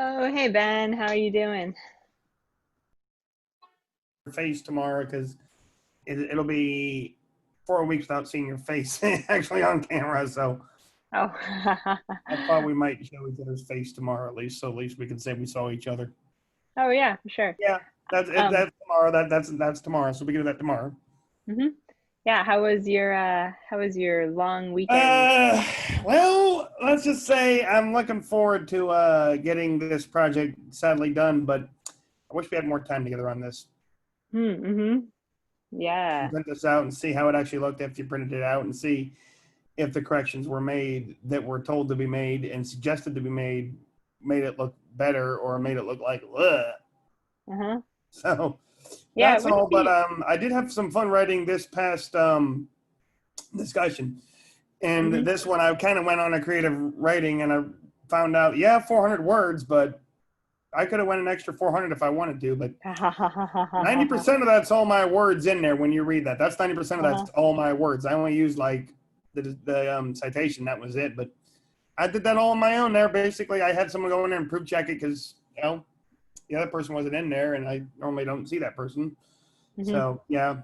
Oh, hey Ben, how are you doing? Face tomorrow because it'll be 4 weeks without seeing your face actually on camera. So Oh, I thought we might show each other's face tomorrow at least, so at least we can say we saw each other. oh yeah, for sure. Yeah, that's it. Um, That's tomorrow. That's tomorrow. So we can do that tomorrow. hmm Yeah, how was your long weekend? Uh, well, let's just say I'm looking forward to getting this project sadly done, but I wish we had more time together on this. Mm-hmm. And Yeah. print this out and see how it actually looked after you printed it out and see if the corrections were made that were told to be made and suggested to be made it look better or made it look like ugh. Uh-huh. So Yeah, that's what do you all. But think? I did have some fun writing this past discussion, and Mm-hmm. this one I kind of went on a creative writing, and I found out 400 words, but I could have went an extra 400 if I wanted to. But 90% of that's all my words in there. When you read that, that's 90% of Uh-huh. that's all my words. I only used like the citation. That was it. But I did that all on my own there. Basically, I had someone go in there and proof check it because the other person wasn't in there, and I normally don't see that person. Mm-hmm. So yeah.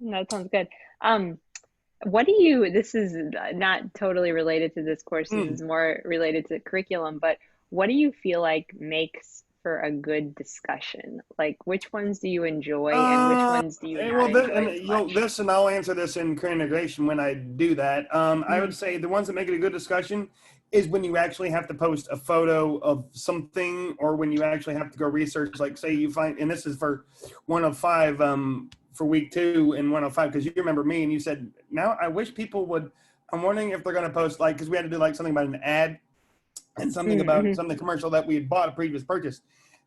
That sounds good. Um, this is not totally related to this course, this Mm. is more related to curriculum, but what do you feel like makes for a good discussion? Like, which ones do you enjoy and which Uh, ones do you not well, enjoy as much? this, and I'll answer this in integration when I do that. I Hmm. would say the ones that make it a good discussion is when you actually have to post a photo of something, or when you actually have to go research. Like, say you find, and this is for 105, for week 2 and 105, because you remember me and you said, now I wish people would. I'm wondering if they're going to post, like, because we had to do like something about an ad and something about Mm-hmm. something commercial that we had bought a previous purchase.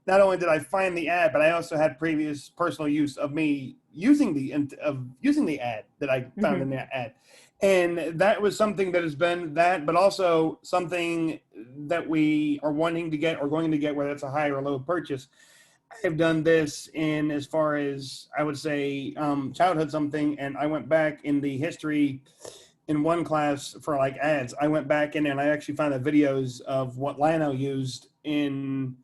Not only did I find the ad, but I also had previous personal use of me using the ad that I found Hmm. in that ad, and that was something that has been that, but also something that we are wanting to get or going to get, whether it's a high or low purchase. I've done this in, as far as I would say, childhood something, and I went back in the history in one class for like ads. I went back in and I actually found the videos of what Lano used in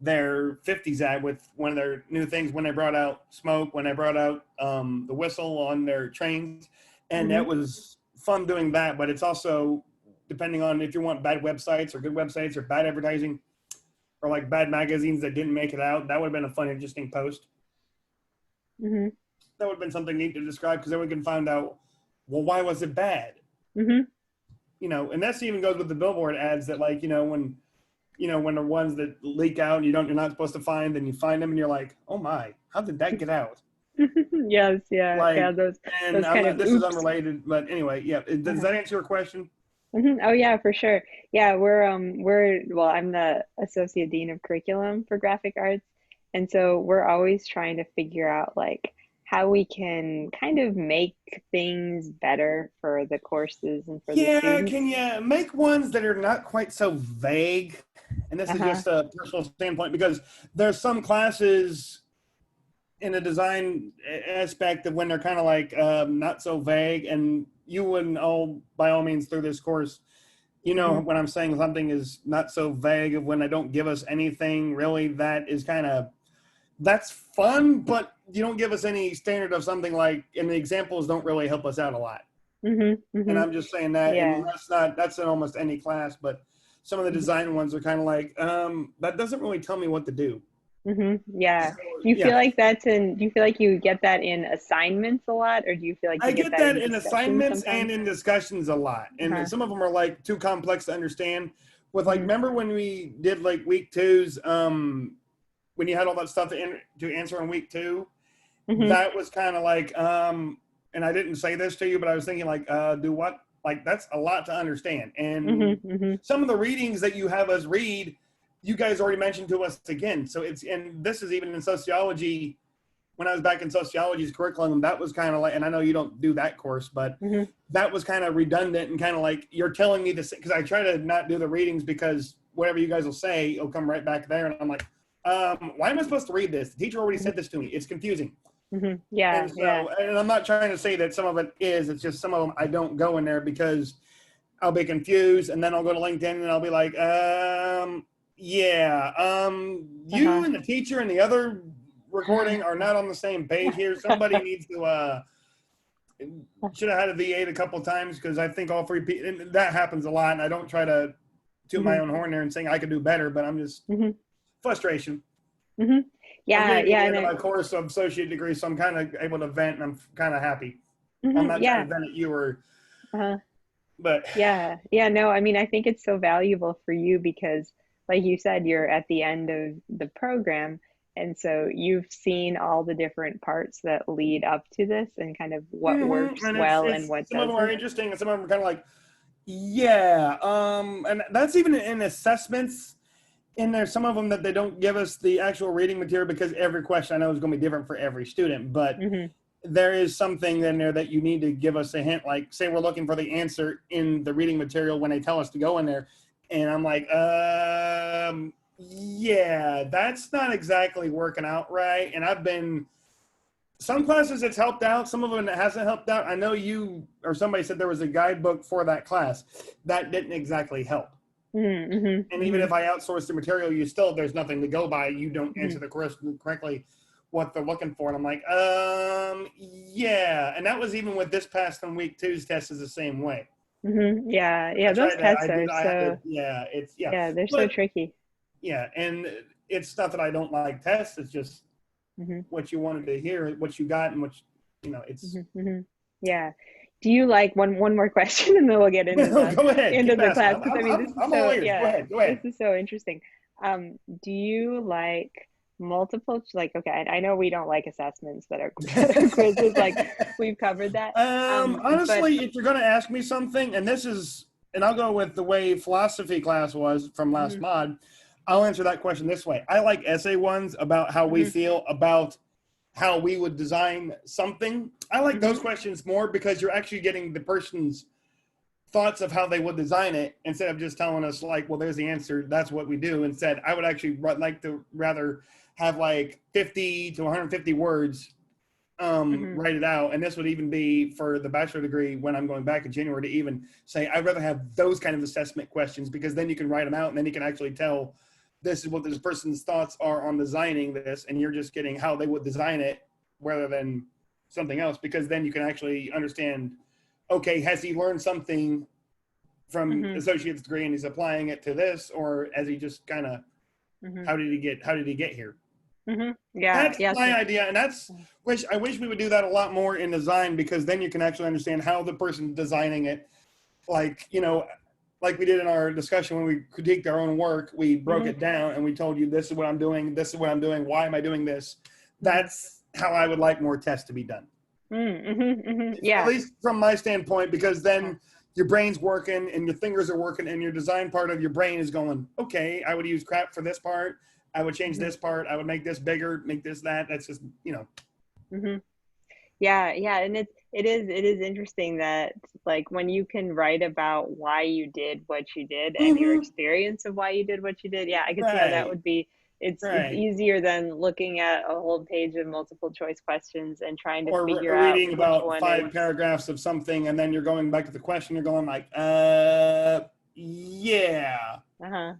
their 50s ad with one of their new things when they brought out smoke, when they brought out the whistle on their trains. And Hmm. that was fun doing that. But it's also depending on if you want bad websites or good websites or bad advertising or like bad magazines that didn't make it out. That would have been a fun, interesting post. Hmm. That would have been something neat to describe, because then we can find out, well, why was it bad? Hmm. And that's even goes with the billboard ads that, like, when the ones that leak out and you're not supposed to find, and you find them and you're like, oh my, how did that get out? Yes, yeah, yeah, Like, those and those I'm kind not, of this is oops. unrelated, but anyway, yeah. Does Uh-huh. that answer your question? Oh yeah, for sure. Yeah, I'm the associate dean of curriculum for graphic arts, and so we're always trying to figure out like how we can kind of make things better for the courses and for the Yeah, students. can you make ones that are not quite so vague? And this is Uh-huh. just a personal standpoint, because there's some classes in a design aspect of when they're kind of like not so vague, and you wouldn't all by all means through this course, Hmm. when I'm saying something is not so vague, of when they don't give us anything really that is kind of, that's fun, but you don't give us any standard of something like, and the examples don't really help us out a lot. Hmm. And Hmm. I'm just saying that, and Yeah. that's in almost any class, but some of the Hmm. design ones are kind of like, that doesn't really tell me what to do. Hmm. Yeah. So Do you feel yeah, like do you feel like you get that in assignments a lot, or do you feel like I you get get that that in in discussions assignments and sometimes? in discussions a lot, and Uh-huh. some of them are like too complex to understand. With, like, Hmm. remember when we did like week 2's, when you had all that stuff to answer in week 2, Hmm. that was kind of like, and I didn't say this to you, but I was thinking like, do what? Like, that's a lot to understand. Hmm. And Hmm. some of the readings that you have us read, you guys already mentioned to us again. So it's, and this is even in sociology. When I was back in sociology's curriculum, that was kind of like, and I know you don't do that course, but Hmm. that was kind of redundant and kind of like, you're telling me this, because I try to not do the readings, because whatever you guys will say, it'll come right back there. And I'm like, why am I supposed to read this? The teacher already said this to me. It's confusing. Hmm. Yeah, And yeah. so, and I'm not trying to say that some of it is, it's just some of them I don't go in there because I'll be confused, and then I'll go to LinkedIn and I'll be like, Yeah. You Uh-huh. and the teacher and the other recording are not on the same page here. Somebody needs to should have had a V8 a couple times because I think all three people, and that happens a lot. And I don't try to toot my Hmm. own horn there and saying I could do better, but I'm just Hmm. frustration. Hmm. I'm Yeah, getting to yeah, the and end of my course of associate degree, so I'm kind of able to vent, and I'm kind of happy. I'm not trying yeah. to vent at you or, Uh-huh. but Yeah, yeah, no, I mean, I think it's so valuable for you because, like you said, you're at the end of the program. And so you've seen all the different parts that lead up to this and kind of what works and well and it's what some of them are doesn't. interesting, and some of them are kind of like, yeah, and that's even in assessments. In there, some of them that they don't give us the actual reading material because every question I know is going to be different for every student, but Hmm. there is something in there that you need to give us a hint. Like, say we're looking for the answer in the reading material when they tell us to go in there, and I'm like, yeah, that's not exactly working out right. And I've been some classes it's helped out, some of them it hasn't helped out. I know you or somebody said there was a guidebook for that class that didn't exactly help. Hmm. And even Hmm. if I outsource the material, you still there's nothing to go by. You don't Hmm. answer the question correctly, what they're looking for. And I'm like, yeah. And that was even with this past on week two's test is the same way. Hmm. Yeah, I yeah, those tried to, tests are I had to, so, yeah, it's yeah, yeah, they're so but tricky. yeah, and it's not that I don't like tests. It's just Hmm. what you wanted to hear, what you got, and what it's. Hmm. Hmm. Yeah. Do you like one more question and then we'll get Go ahead, into keep the asking. class because I mean this is I'm all so ears. Go yeah, ahead, go this ahead. is so interesting. Do you like multiple like okay, I know we don't like assessments that are that are quizzes like we've covered that. But Honestly, if you're going to ask me something, and I'll go with the way philosophy class was from last mhm, mod, I'll answer that question this way. I like essay ones about how we mhm, feel about how we would design something. I like those mhm, questions more because you're actually getting the person's thoughts of how they would design it instead of just telling us like, well, there's the answer. That's what we do. Instead, I would actually like to rather have like 50 to 150 words mhm, write it out. And this would even be for the bachelor degree when I'm going back in January to even say, I'd rather have those kind of assessment questions because then you can write them out and then you can actually tell this is what this person's thoughts are on designing this. And you're just getting how they would design it rather than something else, because then you can actually understand, okay, has he learned something from mhm, associate's degree and he's applying it to this, or as he just kind of, mhm, how did he get here? mhm. Yeah, That's yeah, my so, idea, and I wish we would do that a lot more in design because then you can actually understand how the person designing it, like like we did in our discussion when we critiqued our own work, we broke mhm, it down and we told you this is what I'm doing, this is what I'm doing, why am I doing this? mhm, That's how I would like more tests to be done, mhm, mhm, at yeah. least from my standpoint, because then your brain's working and your fingers are working and your design part of your brain is going, okay, I would use crap for this part. I would change Mhm, this part. I would make this bigger, make this that. That's just, mhm. Yeah, yeah, and it is interesting that like when you can write about why you did what you did and your mm-hmm. experience of why you did what you did. Yeah, I could see how that Right, would be it's right. easier than looking at a whole page of multiple choice questions and trying to Or figure out reading which about one is 5 paragraphs of something and then you're going back to the question, you're going like, yeah. uh-huh.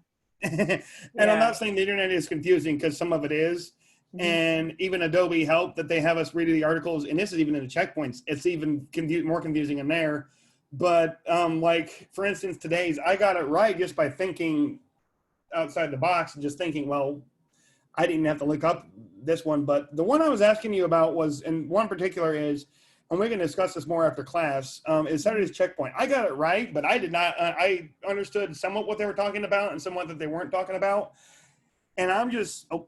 And I'm Yeah. not saying the internet is confusing because some of it is. Hmm. And even Adobe helped that they have us read the articles. And this is even in the checkpoints. It's even more confusing in there. But like, for instance, today's, I got it right just by thinking outside the box and just thinking, well, I didn't have to look up this one. But the one I was asking you about was, and one particular is, and we can discuss this more after class, is Hmm. Saturday's checkpoint. I got it right, but I did not, I understood somewhat what they were talking about and somewhat that they weren't talking about. And I'm just, oh,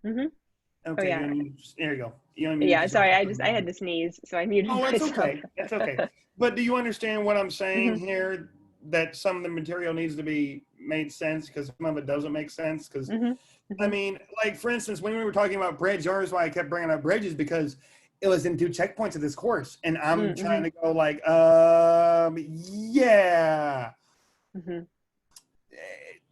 Hmm. Oh okay, yeah. there you go. You unmuted Yeah, yourself. sorry, I had to sneeze, so I muted Oh, it's myself. okay. It's okay. But do you understand what I'm saying Hmm. here? That some of the material needs to be made sense because some of it doesn't make sense. Because Hmm. I Hmm. mean, like for instance, when we were talking about bridge, the reason why I kept bringing up bridges because it was in 2 checkpoints of this course, and I'm trying Hmm. to go like, yeah. Hmm.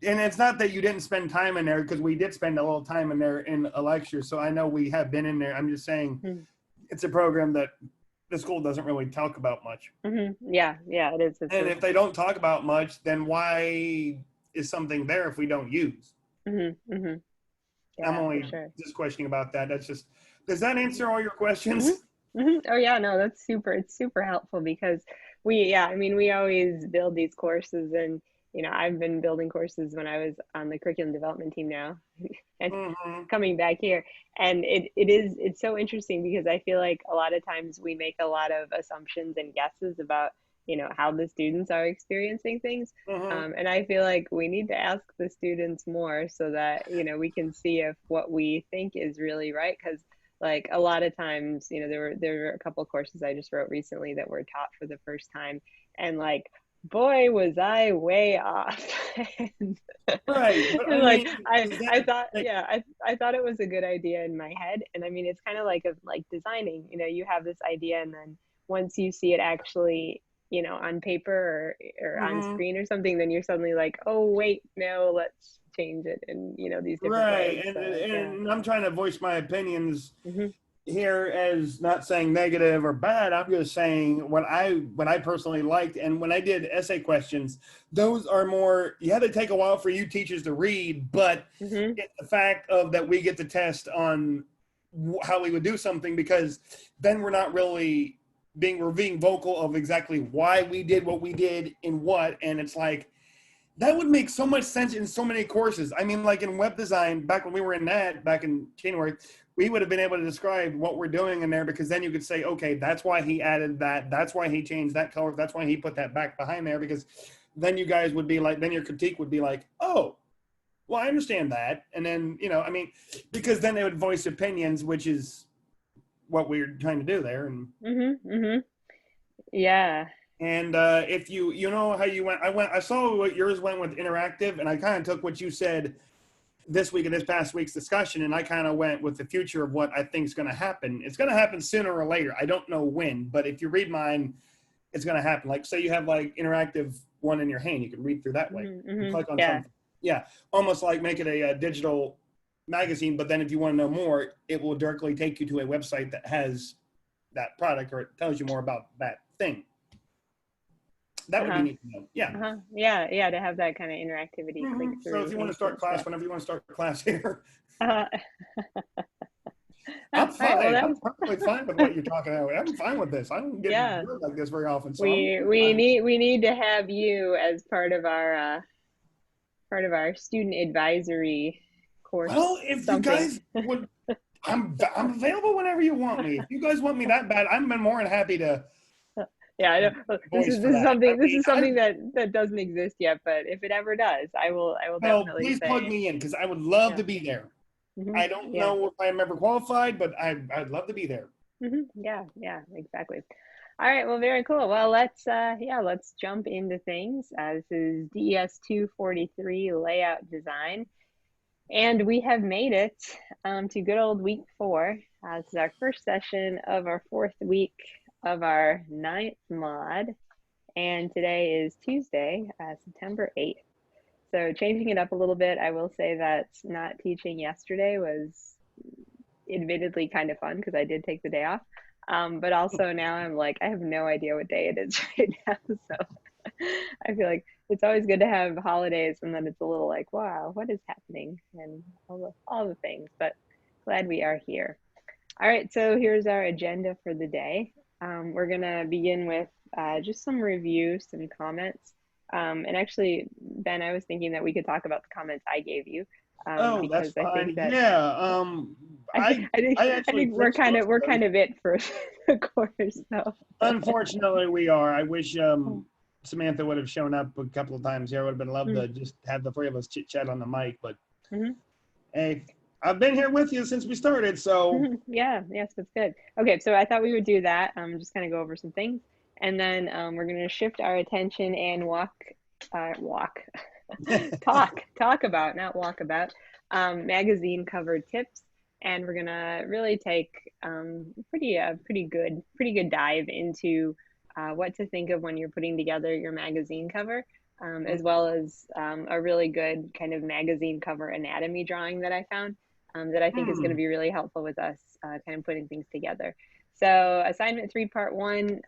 And it's not that you didn't spend time in there because we did spend a little time in there in a lecture. So I know we have been in there. I'm just saying Hmm. it's a program that the school doesn't really talk about much. Yeah, yeah, it is. It's And a if they don't talk about much, then why is something there if we don't use? hmm I'm yeah, for only sure. just questioning about that. That's just, does that answer all your hmm questions? Oh yeah, no, that's super. It's super helpful because yeah, I mean, we always build these courses, and I've been building courses when I was on the curriculum development team now, and Hmm. coming back here, and it's so interesting because I feel like a lot of times we make a lot of assumptions and guesses about how the students are experiencing things, Hmm. and I feel like we need to ask the students more so that we can see if what we think is really right, because like a lot of times there were a couple of courses I just wrote recently that were taught for the first time, and like boy was I way off. and, Right. But I and like mean, I is I that thought, like, yeah, I thought it was a good idea in my head, and I mean it's kind of like designing, you have this idea, and then once you see it actually on paper or on mhm. screen or something, then you're suddenly like, oh wait, no, let's change it in these different Right. ways. So yeah. And I'm trying to voice my opinions hmm here as not saying negative or bad. I'm just saying what I personally liked. And when I did essay questions, those are more, you had to take a while for you teachers to read, but hmm it's the fact of that we get to test on how we would do something, because then we're not really we're being vocal of exactly why we did what we did in what. And it's like, that would make so much sense in so many courses. I mean, like in web design, back when we were in that, back in January, we would have been able to describe what we're doing in there, because then you could say, okay, that's why he added that. That's why he changed that color. That's why he put that back behind there, because then you guys would be like, then your critique would be like, oh, well, I understand that. And then, I mean, because then they would voice opinions, which is what we're trying to do there. hmm Yeah. And if you know how you went, I saw what yours went with interactive, and I kind of took what you said this week and this past week's discussion, and I kind of went with the future of what I think is going to happen. It's going to happen sooner or later. I don't know when, but if you read mine, it's going to happen. Like, say you have like interactive one in your hand, you can read through that way. You click on Yeah. something. Yeah, almost like make it a digital magazine, but then if you want to know more, it will directly take you to a website that has that product, or it tells you more about that thing. That would be Uh-huh. neat to know. Yeah. Uh-huh. Yeah, yeah, to have that kind of interactivity, click So if through you want to things start and class, stuff. whenever you want to start class here, Uh, I'm all right, well fine. that I'm was perfectly fine with what you're talking about. I'm fine with this. I don't get yeah. good like this very often, so We I'm we fine. need we need to have you as part of our student advisory Well, course if you something. guys would, I'm available whenever you want me. If you guys want me that bad, I'm more than happy to Yeah, I know. This voice is for this is that. I something this mean, is something that doesn't exist yet, but if it ever does, I will well, definitely please plug say, me in, because I would love yeah. to be there. I don't Yeah. know if I'm ever qualified, but I'd love to be there. Yeah, yeah, exactly. All right, well, very cool. Well, let's jump into things. This is DES243 layout design, and we have made it to good old week 4. This is our first session of our 4th week of our 9th mod, and today is Tuesday, September 8th. So changing it up a little bit, I will say that not teaching yesterday was admittedly kind of fun because I did take the day off. But also now I'm like, I have no idea what day it is right now. So I feel like it's always good to have holidays, and then it's a little like, wow, what is happening? And all the things, but glad we are here. All right, so here's our agenda for the day. We're gonna begin with just some reviews, some comments. And actually, Ben, I was thinking that we could talk about the comments I gave you, Oh, that's because I think fine. that Yeah. I think I think I I actually think we're fixed kind most of we're of those. kind of it for the course. So Unfortunately, we are. I wish Samantha would have shown up a couple of times here. I would have been loved to just have the three of us chit chat on the mic. But mm-hmm. hey, I've been here with you since we started, so Yeah, yes, that's good. Okay, so I thought we would do that. Just kind of go over some things, and then we're going to shift our attention and walk, talk about, not walk about, magazine cover tips, and we're gonna really take pretty good dive into what to think of when you're putting together your magazine cover, as well as a really good kind of magazine cover anatomy drawing that I found, that I think is going to hmm, be really helpful with us kind of putting things together. So assignment 3, part 1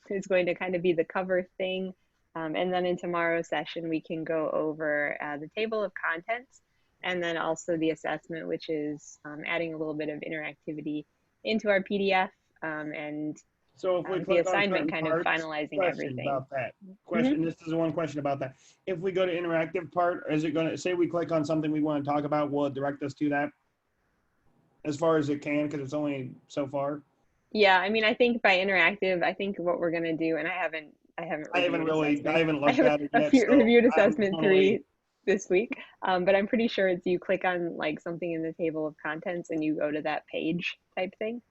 is going to kind of be the cover thing. And then in tomorrow's session, we can go over the table of contents and then also the assessment, which is adding a little bit of interactivity into our PDF and So if we the click on assignment certain kind of parts, finalizing question everything. about that. Mm-hmm. Question. This is one question about that. If we go to interactive part, is it going to say we click on something we want to talk about? Will it direct us to that as far as it can? Because it's only so far. Yeah, I mean, I think by interactive, I think what we're gonna do, and I haven't reviewed I assessment. haven't I looked haven't at it yet. So reviewed I'm assessment totally. 3 this week, but I'm pretty sure it's you click on like something in the table of contents and you go to that page type thing.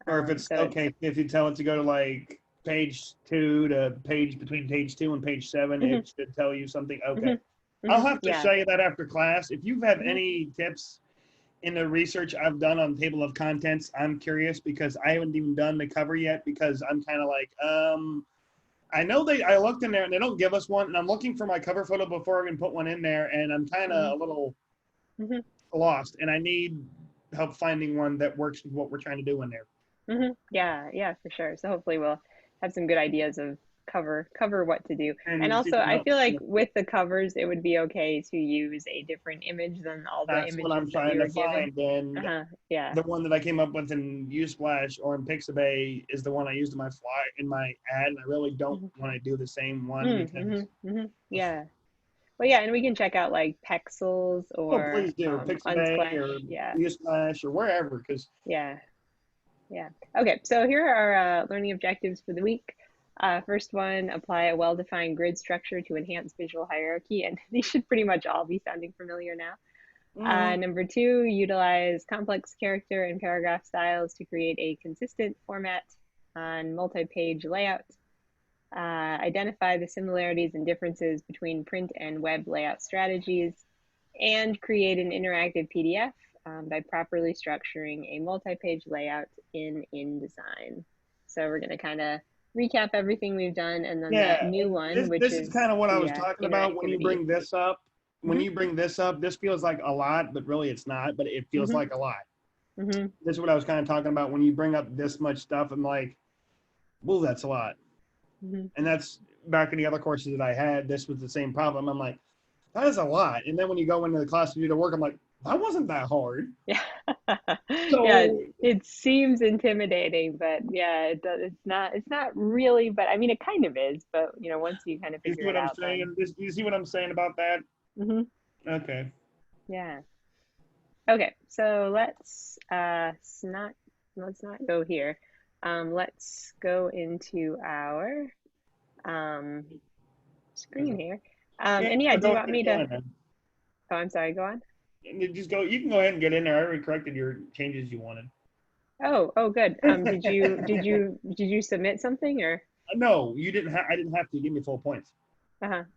Or if it's So it's okay, if you tell it to go to like page 2 to page between page 2 and page 7, hmm it should tell you something. Okay. I'll have to yeah. show you that after class. If you have hmm any tips in the research I've done on table of contents, I'm curious because I haven't even done the cover yet because I'm kind of like, I know I looked in there and they don't give us one, and I'm looking for my cover photo before I can put one in there, and I'm kind hmm of a little hmm lost, and I need help finding one that works with what we're trying to do in there. Yeah, yeah, for sure. So hopefully we'll have some good ideas of cover what to do. And And you also, can I help feel like me. with the covers, it would be okay to use a different image than all the That's what I'm images that we trying were to given. find, and Yeah. the one that I came up with in Usplash or in Pixabay is the one I used in my ad, and I really don't hmm want to do the same one Mm-hmm. because Yeah. Well, yeah, and we can check out like Pexels oh or please do Pixabay Unsplash. or Yeah. Usplash or wherever because Yeah. Yeah. Okay, so here are our learning objectives for the week. First one, apply a well-defined grid structure to enhance visual hierarchy, and these should pretty much all be sounding familiar now. Number 2, utilize complex character and paragraph styles to create a consistent format on multi-page layout. Identify the similarities and differences between print and web layout strategies, and create an interactive PDF by properly structuring a multi-page layout in InDesign. So we're going to kind of recap everything we've done, and then yeah, that new and one, this which this is is kind of what I the was talking about when you interactivity. bring this up. When Mm-hmm, you bring this up, this feels like a lot, but really it's not. But it feels mm-hmm, like a lot. mm-hmm, This is what I was kind of talking about when you bring up this much stuff. I'm like, well, that's a lot. mm-hmm. And that's back in the other courses that I had. This was the same problem. I'm like, that is a lot. And then when you go into the class to do the work, I'm like, that wasn't that hard. Yeah. Yeah, So it seems intimidating, but yeah, it does, it's not really, but I mean it kind of is, but once you kind of you see figure it what I'm out then. saying? You see what I'm saying about that? hmm Okay. Yeah. Okay, so let's not go here. Let's go into our um screen Okay. here. Yeah, And yeah, do go you ahead want and me go to, in there. oh, I'm sorry, go on. And you just go. You can go ahead and get in there. I already corrected your changes you wanted. Oh, good. Did you submit something or? No, you didn't. I didn't have to give me full points.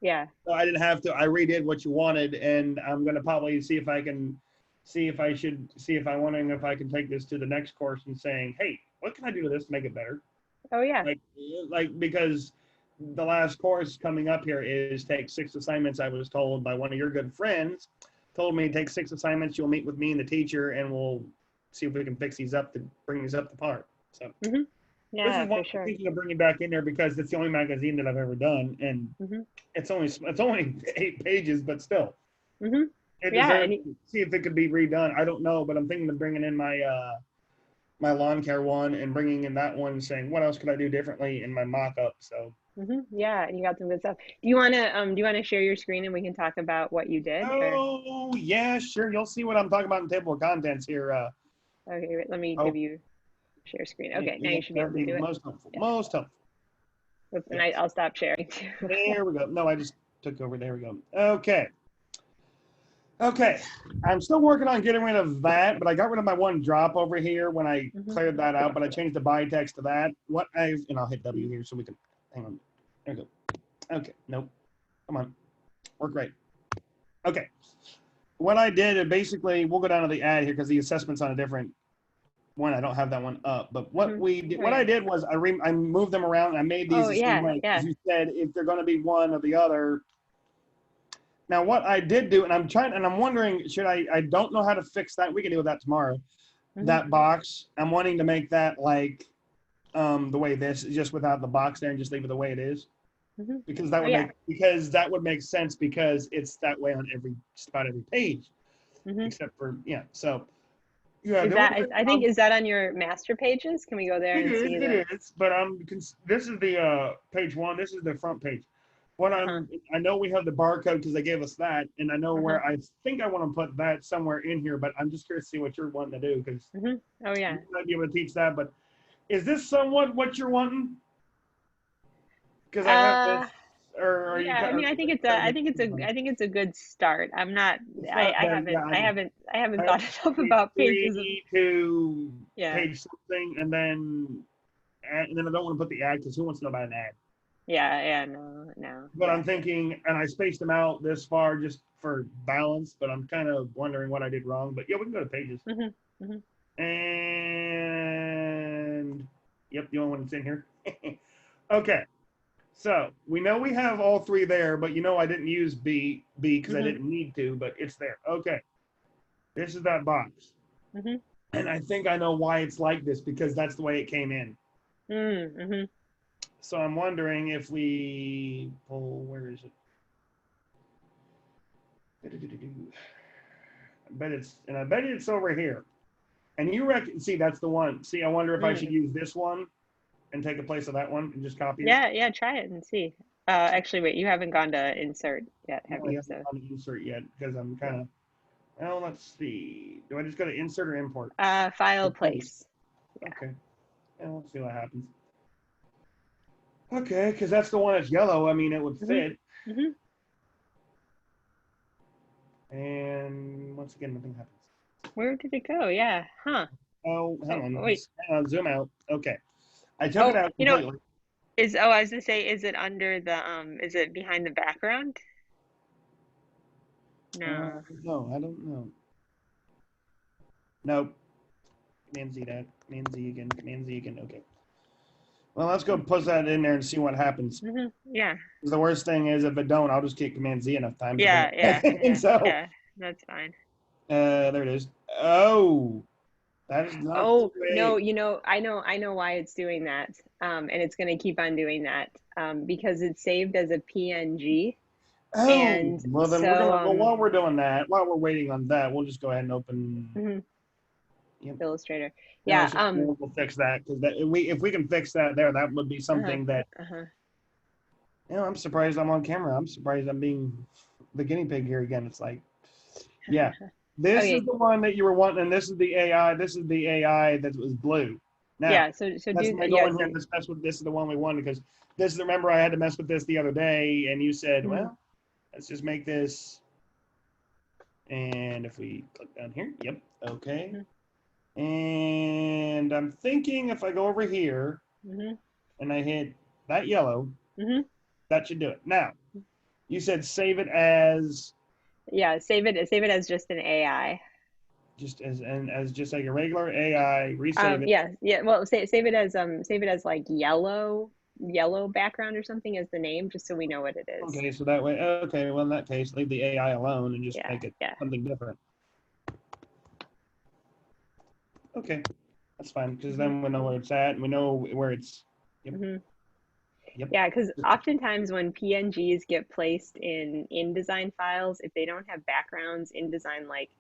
Yeah. No, I didn't have to. I redid what you wanted, and I'm gonna probably see if I can, see if I should, see if I'm wondering if I can take this to the next course and saying, hey, what can I do to this to make it better? Oh yeah. Like, because the last course coming up here is take 6 assignments. I was told by one of your good friends, told me to take 6 assignments. You'll meet with me and the teacher, and we'll see if we can fix these up to bring these up to par. So hmm this is Yeah, one for I'm sure. thinking of bringing back in there because it's the only magazine that I've ever done, and hmm it's only 8 pages, but still, hmm it Yeah, deserves. See if it could be redone. I don't know, but I'm thinking of bringing in my lawn care one and bringing in that one, saying what else could I do differently in my mock-up. So yeah, and you got some good stuff. Do you wanna share your screen and we can talk about what you did or oh yeah, sure. You'll see what I'm talking about in table of contents here. okay, wait, let me Oh, give you share screen. yeah, Okay, now yeah, you should be able that'd to be do it. most helpful. Yeah. Most helpful. Oops, and Yes. I'll stop sharing too. There we go. No, I just took over. There we go. Okay. Okay. I'm still working on getting rid of that, but I got rid of my one drop over here when I hmm cleared that out, but I changed the by text to that. And I'll hit W here so we can, hang on. There we go. Okay. Nope. Come on. Work right. Okay. What I did is basically, we'll go down to the ad here because the assessment's on a different one. I don't have that one up. But hmm Oh what I yeah. did was I moved them around and I made these Oh the same yeah, way. As yeah. you said, if they're going to be one or the other. Now, what I did do, and I'm wondering, I don't know how to fix that. We can deal with that tomorrow. Hmm. that box. I'm wanting to make that like the way this is, just without the box there, and just leave it the way it is. Hmm. Because Oh yeah. that would make sense because it's that way on every just about every page, Hmm. except for yeah. So yeah, Is the only that thing I think is that on your master pages? Can we go there and see the? it is, but this is the page one. This is the front page. What Uh-huh. I know we have the barcode because they gave us that, and I know Uh-huh. where I think I want to put that somewhere in here, but I'm just curious to see what you're wanting to do because Hmm. Oh you yeah. might be able to teach that. But is this somewhat what you're wanting? Because I have Uh, this, or are you? yeah, I mean, I think it's a, I think it's a good start. I'm not, It's not bad. Yeah, I haven't I have thought enough page about pages of, three to yeah, page something, and then I don't want to put the ad because who wants to know about an ad? yeah, no, no, But yeah. I'm thinking, and I spaced them out this far just for balance, but I'm kind of wondering what I did wrong. But yeah, we can go to pages. Hmm. Hmm. And yep, the only one that's in here. Okay, so we know we have all three there, but I didn't use B because I Hmm. didn't need to, but it's there. Okay, this is that box. Hmm. And I think I know why it's like this because that's the way it came in. Hmm. So I'm wondering if we pull, where is it? I bet it's over here. And you reckon, see, that's the one. See, I wonder if I should Mm. use this one and take a place of that one and just copy it. Yeah, yeah, try it and see. Actually, wait, you haven't gone to insert yet, No, have I you? haven't So, gone to insert yet because I'm yeah. kind of, well, let's see. Do I just go to insert or import? File Or place? place. Yeah. Okay. Yeah, let's see what happens. Okay, because that's the one that's yellow. I mean, it would Hmm. fit. Hmm. And once again, nothing happens. Where did it go? Yeah. Huh. Oh, Oh, wait. hang on, zoom out. Okay. I took it Oh, out you know, completely. I was gonna say, is it under the is it behind the background? No. No, I don't know. Nope. Command Z that. Command Z again. Command Z again. Okay. Well, let's go put that in there and see what happens. Hmm. Yeah. The worst thing is if it don't, I'll just keep Command Z enough times to bring Yeah, it yeah, back. And yeah, so yeah. That's fine. there it is. Oh, that is not the Oh, no, way. I know why it's doing that. And it's gonna keep on doing that. Because it's saved as a PNG. Oh, And well then we're so gonna. Well, while we're doing that, while we're waiting on that, we'll just go ahead and open. mhm, Yep. Illustrator. And Yeah, we'll fix that because that if we can fix that there, that would be uh-huh, something that uh-huh. I'm surprised I'm on camera. I'm surprised I'm being the guinea pig here again. It's like, yeah, this is Okay. the one that you were wanting, and this is the AI. This is the AI that was blue. Now, Yeah, so let's do go yeah, in here and so let's mess with this is the one we wanted because this is remember I had to mess with this the other day, and you said, mhm, well, let's just make this. And if we click down here, yep, okay. mhm, And I'm thinking if I go over here mhm, and I hit that yellow, mhm. that should do it. Now, you said save it as Yeah, save it as just an AI. as just like a regular AI, resave it. Yeah, yeah. Well, save it as like yellow background or something as the name, just so we know what it is. Okay, so that way, okay, well in that case, leave the AI alone and just Yeah, make it yeah. something different. Okay, that's fine because Hmm. then we know where it's at and we know where it's. Yep, Hmm. yep. Yeah, because oftentimes when PNGs get placed in InDesign files, if they don't have backgrounds, InDesign like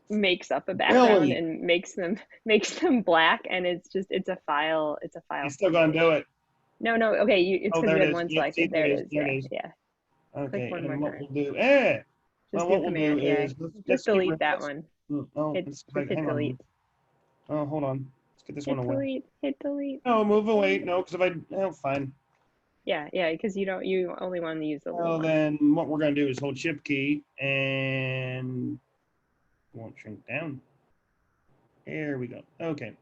makes up a background Really, and makes them black, and it's a file he's still gonna format do issue. it. No, okay, it's Oh, because there you it had is. one Yep, see, selected. there There it it is. is. There it Yeah, is. yeah. Click Okay, one more and what we'll time. do, well, Just do what we'll do command. Yeah, is just let's get rid. delete that one. Oh, Hit just hit hang on. delete. Oh, hold on. Let's get this one Hit away. delete. Hit delete. No, move away. Delete. No, because if I, oh, fine. Yeah, yeah, because you only want to use the little Well, one. then what we're going to do is hold shift key and it won't shrink down. There we go. Okay.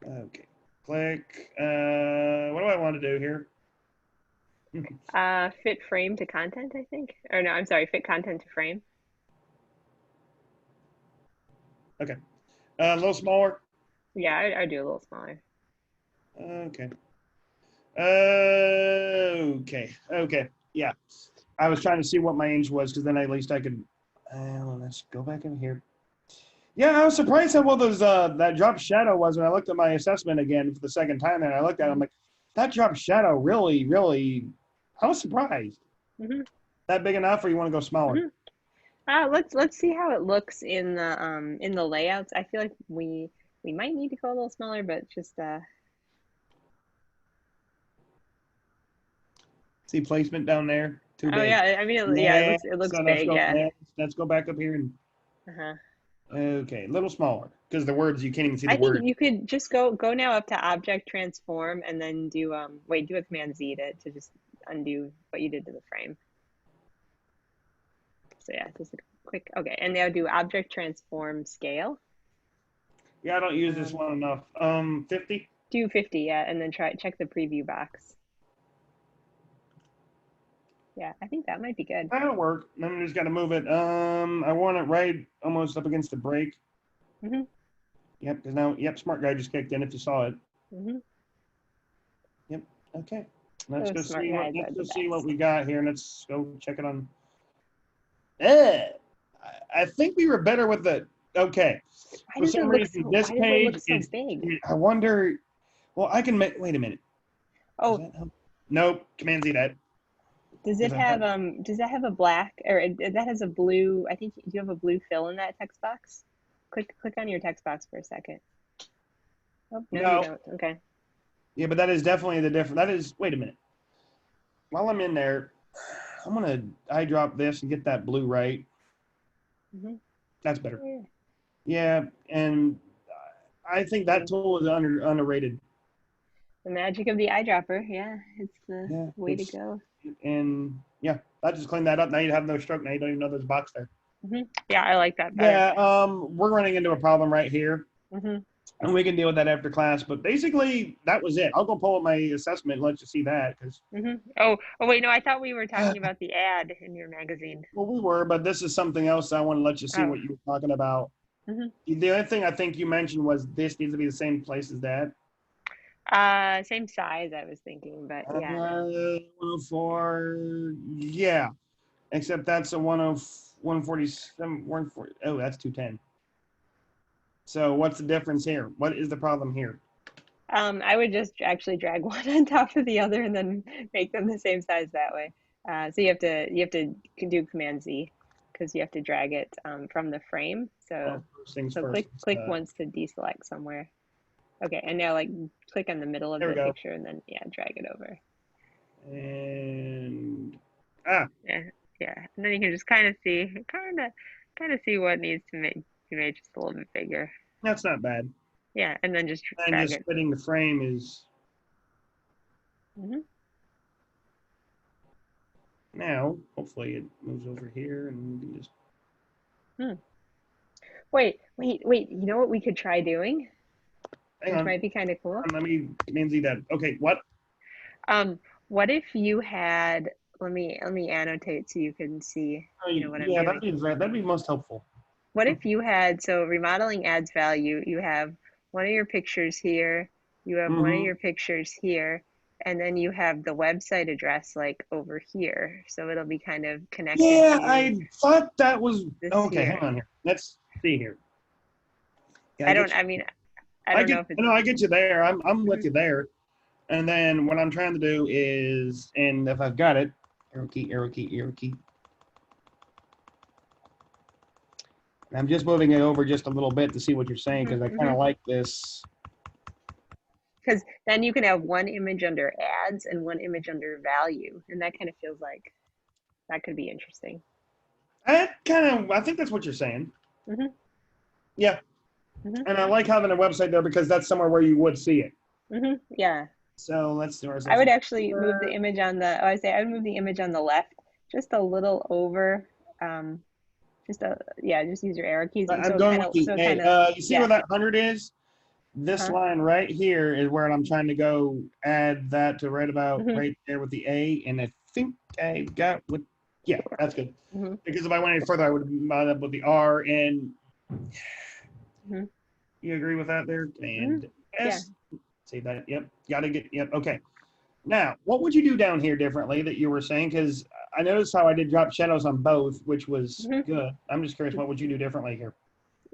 Okay. Click. What do I want to do here? Fit frame to content, I think. Or no, I'm sorry, fit content to frame. Okay. A little smaller. Yeah, I do a little smaller. Okay. Okay. Okay. Yeah. I was trying to see what my inch was because then at least I could. Let's go back in here. Yeah, I was surprised how well those that drop shadow was when I looked at my assessment again for the second time. And I looked at it, I'm Hmm. like, that drop shadow really, really. I was surprised. Hmm. That big enough, or you want to go smaller? Hmm. Let's see how it looks in the layouts. I feel like we might need to go a little smaller, but just See placement down there, too oh big. yeah, I mean yeah, Yeah. it looks So let's big, go. yeah. Yeah, let's go back up here and Uh-huh. okay, a little smaller because the words you can't even see the I think word. you could just go now up to object transform and then do wait, do a command Z to just undo what you did to the frame. So yeah, just a quick okay, and now do object transform scale. Yeah, I don't use this Um, one enough. 50. do 50, yeah, and then check the preview box. Yeah, I think that might be good. That'll work. Then we just got to move it. I want it right almost up against the break. Hmm. Yep, because now, yep, smart guy just kicked in if you saw it. Hmm. Yep. Okay. Let's Those go smart see what guys are the we best. got here. Let's go check it on. Eh, I think we were better with the. Okay. Why For does it some look reason, so, this why does it look page so is. big? I wonder. Well, I can make. Wait a minute. Does Oh, that help? Nope. Command Z that. does it Because I have had. does that have a black or that has a blue, I think do you have a blue fill in that text box? Click on your text box for a second. Oh, no, you No. don't. Okay. Yeah, but that is definitely the difference. That is. Wait a minute. While I'm in there, I'm gonna eyedrop this and get that blue right. Hmm. That's better. Yeah. Yeah, and I think that See, tool is underrated. the magic of the eyedropper. Yeah, it's the Yeah, way to it's go. and yeah, I just cleaned that up. Now you have no stroke. Now you don't even know there's a box there. Hmm. Yeah, I like that better. Yeah, we're running into a problem right here, Hmm. and we can deal with that after class. But basically, that was it. I'll go pull up my assessment and let you see that because Hmm. Oh wait, no, I thought we were talking about the ad in your magazine. well, we were, but this is something else. I want to let you see Oh. what you were talking about. Hmm. The other thing I think you mentioned was this needs to be the same place as that. Same size I was thinking, but yeah. 104, yeah, except that's a 147, 140. Oh, that's 210. So what's the difference here? What is the problem here? I would just actually drag one on top of the other and then make them the same size that way. So you have to do Command Z because you have to drag it from the frame. Well, first things So first. click once to deselect somewhere. Okay, and now like click on the middle of There we the go. picture and then yeah, drag it over. And Yeah, yeah, and then you can just kind of see what needs to be made just a little bit bigger. that's not bad. Yeah, and then just And drag just it. splitting the frame is Hmm. now. Hopefully it moves over here and we can just Hmm. Wait. You know what we could try doing, hang which on. might be kind of cool? Let me see that. Okay, what? What if you had, let me annotate so you can see, Oh, you know, what I'm yeah, doing. that'd be most helpful. What if you had, so remodeling adds value, you have one of your pictures here, you have one of Mm-hmm. your pictures here, and then you have the website address like over here. So it'll be kind of connected Yeah, to I thought that was this okay. Hang here. on here. Let's see here. Yeah, I I don't, get I you. mean, I don't know if it's, No, I get you there. I'm with mhm, you there. And then what I'm trying to do is, and if I've got it, arrow key, arrow key, arrow key. And I'm just moving it over just a little bit to see what you're saying mhm, because I kind of mhm. like this. Because then you can have one image under ads and one image under value. And that kind of feels like that could be interesting. I think that's what you're saying. Hmm. Yeah. Hmm. And I like having a website there because that's somewhere where you would see it. Hmm. Yeah. So let's do I ourselves would a actually move the favor. image on the, I would say I would move the image on the left just a little over, um, yeah, just use your arrow keys. I'm going with you. So it Hey, kind of, you see where yeah. that 100 is? This Uh-huh. line right here is where I'm trying to go add that to right about Hmm. right there with the A. And I think I got with, yeah, that's good. Hmm. Because if I went any further, I would have wound up with the R. And Hmm. you agree with that there? Hmm. And Yeah. S, say that. Yep. Got to get, yep. Okay. Now, what would you do down here differently that you were saying? Because I noticed how I did drop shadows on both, which was Hmm. good. I'm just curious, what would you do differently here?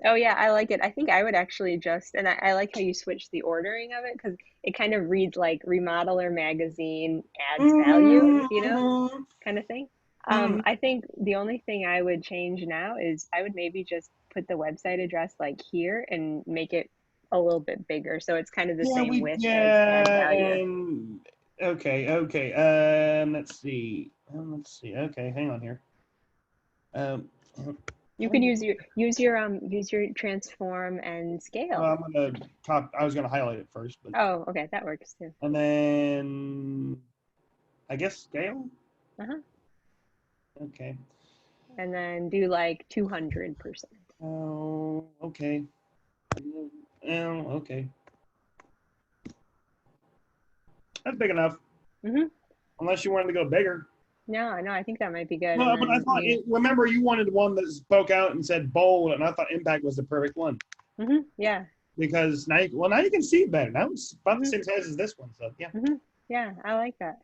Oh yeah, I like it. I think I would actually just, and I like how you switch the ordering of it because it kind of reads like Remodeler Magazine adds value, you know, Mhm. kind of thing. Mm, I think the only thing I would change now is I would maybe just put the website address like here and make it a little bit bigger so it's kind of the yeah, same we width as add yeah, value. and okay, okay. Let's see. Let's see. Okay, hang on here. Um, You could use your transform and well, scale. I'm gonna top. I was gonna highlight it first, but Oh, okay, that works too. and then I guess scale. Uh-huh. Okay. And then do like 200%. Oh, okay. Okay. That's big enough. Mm-hmm. Unless you wanted to go bigger. No, no, I think that might be good. And No, but I then thought you, it, remember you wanted one that spoke out and said bold, and I thought impact was the perfect one yeah, because now you can see it better. Now it's about the mm-hmm, same size as this one, so yeah, yeah, I like that.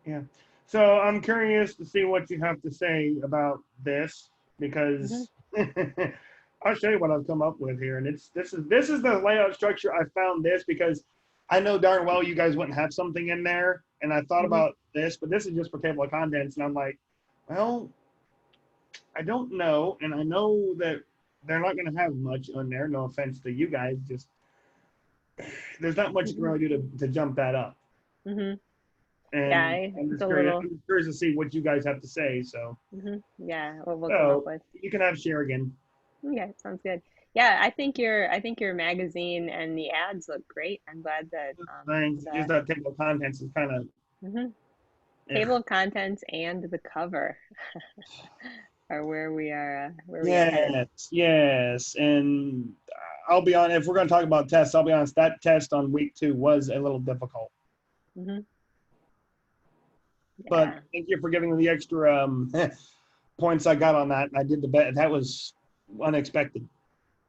yeah. So I'm curious to see what you have to say about this Mm-hmm, because I'll show you what I've come up with here, and this is the layout structure. I found this because I know darn well you guys wouldn't have something in there, and I thought mm-hmm, about this, but this is just for table of contents, and I'm like, well, I don't know, and I know that they're not going to have much on there. No offense to you guys, just there's not much you can mm-hmm, really do to jump that up. mm-hmm. Yeah, And I'm it's just a curious. little, I'm curious to see what you guys have to say. yeah, what we'll come up So with. you can have share again. Okay, sounds good. Yeah, I think your magazine and the ads look great. I'm glad that Thanks. Just the that table of contents is kind of. mhm, Ugh. table of contents and the cover are where we are headed. Yes, yes, and I'll be honest. If we're going to talk about tests, I'll be honest. That test on week 2 was a little difficult, Hmm. but Yeah. thank you for giving me the extra points I got on that. I did the bet. That was unexpected.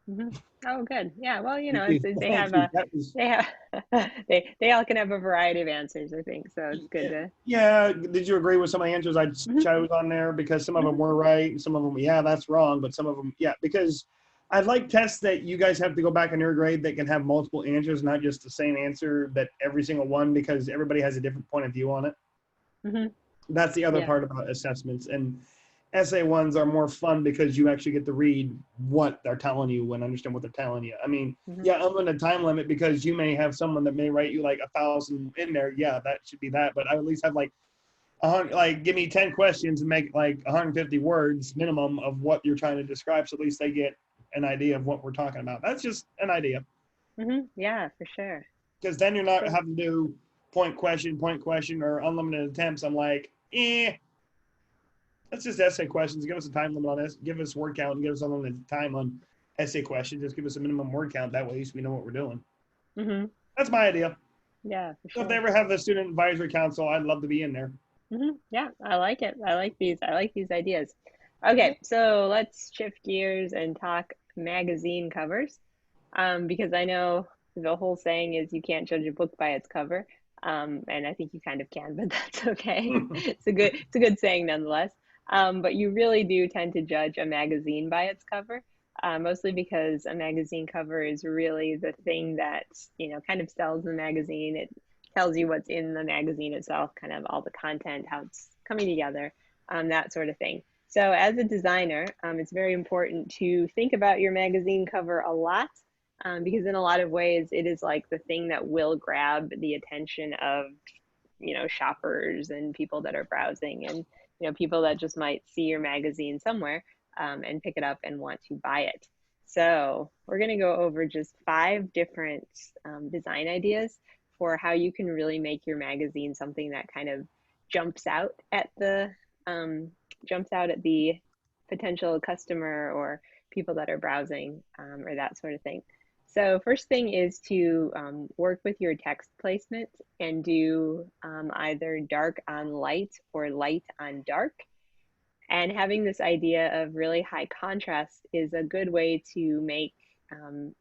Hmm. Oh, good. Yeah. Well, Thank it's you. they Thank have you. a That was they have they all can have a variety of answers, I think. So it's good to. yeah. Did you agree with some of the answers I Hmm. chose on there? Because some of them Hmm. were right, and some of them, yeah, that's wrong. But some of them, yeah, because I like tests that you guys have to go back in your grade that can have multiple answers, not just the same answer that every single one, because everybody has a different point of view on it. Hmm. That's the other Yeah. part about assessments. And essay ones are more fun because you actually get to read what they're telling you and understand what they're telling you. I mean, Hmm. yeah, I'm in a time limit because you may have someone that may write you like 1,000 in there. Yeah, that should be that. But I at least have like give me 10 questions and make like 150 words minimum of what you're trying to describe. So at least they get an idea of what we're talking about. That's just an idea Yeah, for sure. because then you're not So, having to do point question, or unlimited attempts. I'm like, let's just essay questions. Give us a time limit on this. Give us word count and give us unlimited time on essay questions. Just give us a minimum word count. That way, at least we know what we're doing. hmm That's my idea. yeah, for So if they sure. ever have the student advisory council, I'd love to be in there. Yeah, I like it. I like these ideas. Okay, so let's shift gears and talk magazine covers. Because I know the whole saying is you can't judge a book by its cover. And I think you kind of can, but that's okay. It's a good saying nonetheless. But you really do tend to judge a magazine by its cover, mostly because a magazine cover is really the thing that, kind of sells the magazine. It tells you what's in the magazine itself, kind of all the content, how it's coming together, that sort of thing. So as a designer, it's very important to think about your magazine cover a lot, because in a lot of ways it is like the thing that will grab the attention of shoppers and people that are browsing, and people that just might see your magazine somewhere, and pick it up and want to buy it. So we're going to go over just 5 different design ideas for how you can really make your magazine something that kind of jumps out at the um, jumps out at the potential customer or people that are browsing, or that sort of thing. So first thing is to work with your text placement and do either dark on light or light on dark. And having this idea of really high contrast is a good way to make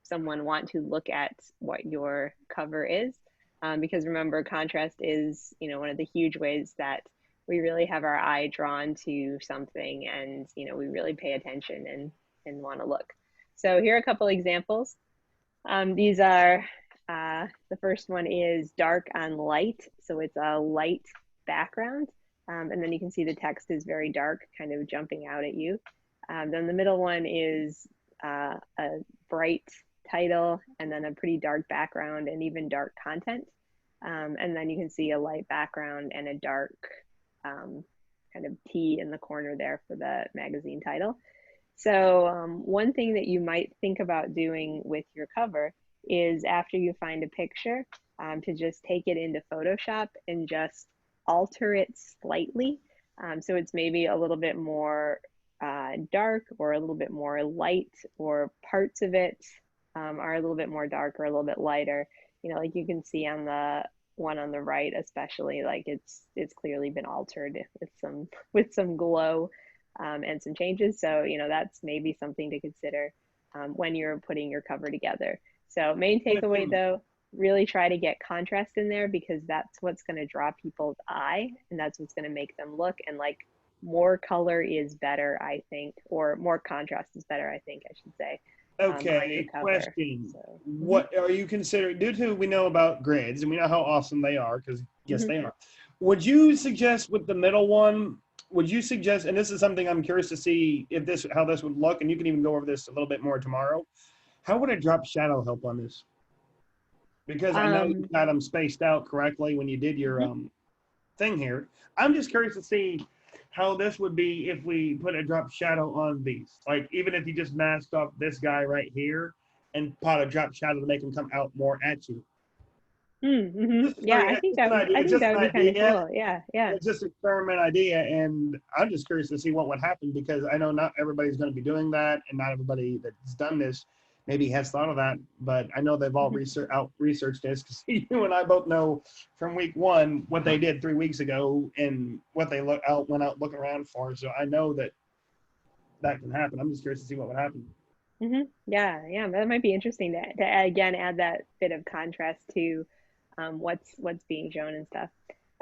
someone want to look at what your cover is. Because remember, contrast is, one of the huge ways that we really have our eye drawn to something, and we really pay attention and want to look. So here are a couple examples. These are, the first one is dark on light. So it's a light background. And then you can see the text is very dark, kind of jumping out at you. Then the middle one is a bright title and then a pretty dark background and even dark content. And then you can see a light background and a dark kind of T in the corner there for the magazine title. So one thing that you might think about doing with your cover is after you find a picture, to just take it into Photoshop and just alter it slightly. So it's maybe a little bit more dark or a little bit more light, or parts of it are a little bit more dark or a little bit lighter. You know, like you can see on the one on the right, especially, like it's clearly been altered with some glow and some changes. So, you know, that's maybe something to consider when you're putting your cover together. So main takeaway though, really try to get contrast in there, because that's what's going to draw people's eye and that's what's going to make them look. And like, more color is better, I think, or more contrast is better, I think I should say, on your Okay, cover. question. So, What are you considering, due to we know about grids and we know how awesome they are, because yes, they are. Would you suggest with the middle one, would you suggest, and this is something I'm curious to see if this, how this would look, and you can even go over this a little bit more tomorrow. How would a drop shadow help on this? Because I know you um, got them spaced out correctly when you did your mhm. thing here. I'm just curious to see how this would be if we put a drop shadow on these. Like, even if you just masked off this guy right here and put a drop shadow to make him come out more at you. Mm-hmm. Just Yeah, I curious, think just an idea. I It's think just that would an be kind of idea. cool. Yeah, yeah. It's just an experiment idea, and I'm just curious to see what would happen, because I know not everybody's going to be doing that, and not everybody that's done this maybe has thought of that. But I know they've all Mhm. researched this, because you and I both know from week one what they did 3 weeks ago and what they went out looking around for. So I know that that can happen. I'm just curious to see what would happen. Yeah, yeah, that might be interesting to again add that bit of contrast to what's being shown and stuff.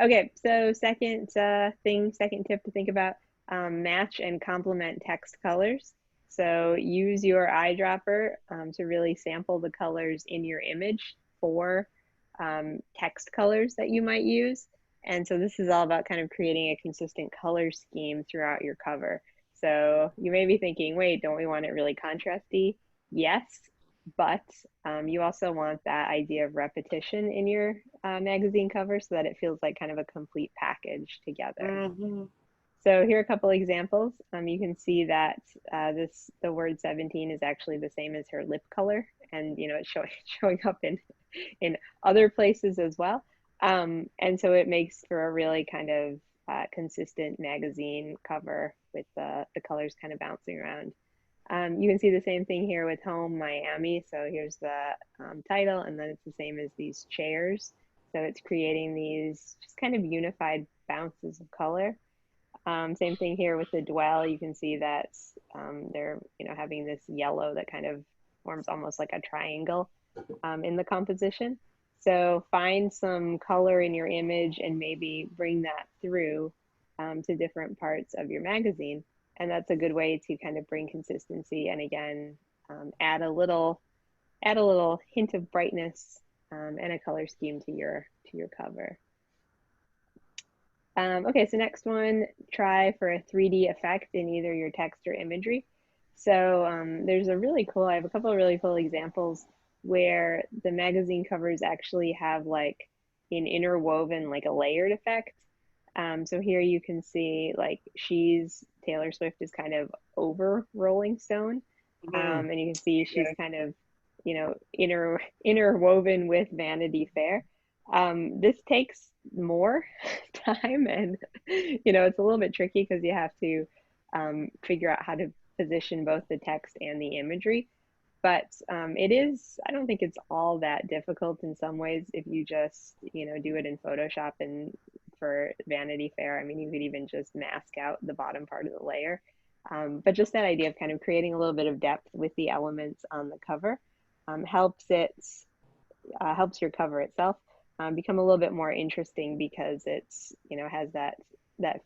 Okay, so second tip to think about, match and complement text colors. So use your eyedropper to really sample the colors in your image for text colors that you might use. And so this is all about kind of creating a consistent color scheme throughout your cover. So you may be thinking, wait, don't we want it really contrasty? Yes, but you also want that idea of repetition in your magazine cover so that it feels like kind of a complete package together. Mm-hmm. So here are a couple examples. You can see that the word 17 is actually the same as her lip color, and you know it's showing up in other places as well. And so it makes for a really kind of consistent magazine cover with the colors kind of bouncing around. You can see the same thing here with Home Miami. So here's the title, and then it's the same as these chairs. So it's creating these just kind of unified bounces of color. Same thing here with the dwell. You can see that they're having this yellow that kind of forms almost like a triangle in the composition. So find some color in your image and maybe bring that through to different parts of your magazine. And that's a good way to kind of bring consistency and again add a little hint of brightness and a color scheme to your cover. Okay, so next one, try for a 3D effect in either your text or imagery. So there's a really cool, I have a couple of really cool examples where the magazine covers actually have like an interwoven, like a layered effect. So here you can see like Taylor Swift is kind of over Rolling Stone. Mm-hmm. And you can see she's Yeah. kind of, interwoven with Vanity Fair. This takes more time and it's a little bit tricky because you have to figure out how to position both the text and the imagery, but I don't think it's all that difficult in some ways if you just do it in Photoshop. And for Vanity Fair, I mean, you could even just mask out the bottom part of the layer, but just that idea of kind of creating a little bit of depth with the elements on the cover helps your cover itself become a little bit more interesting because it's has that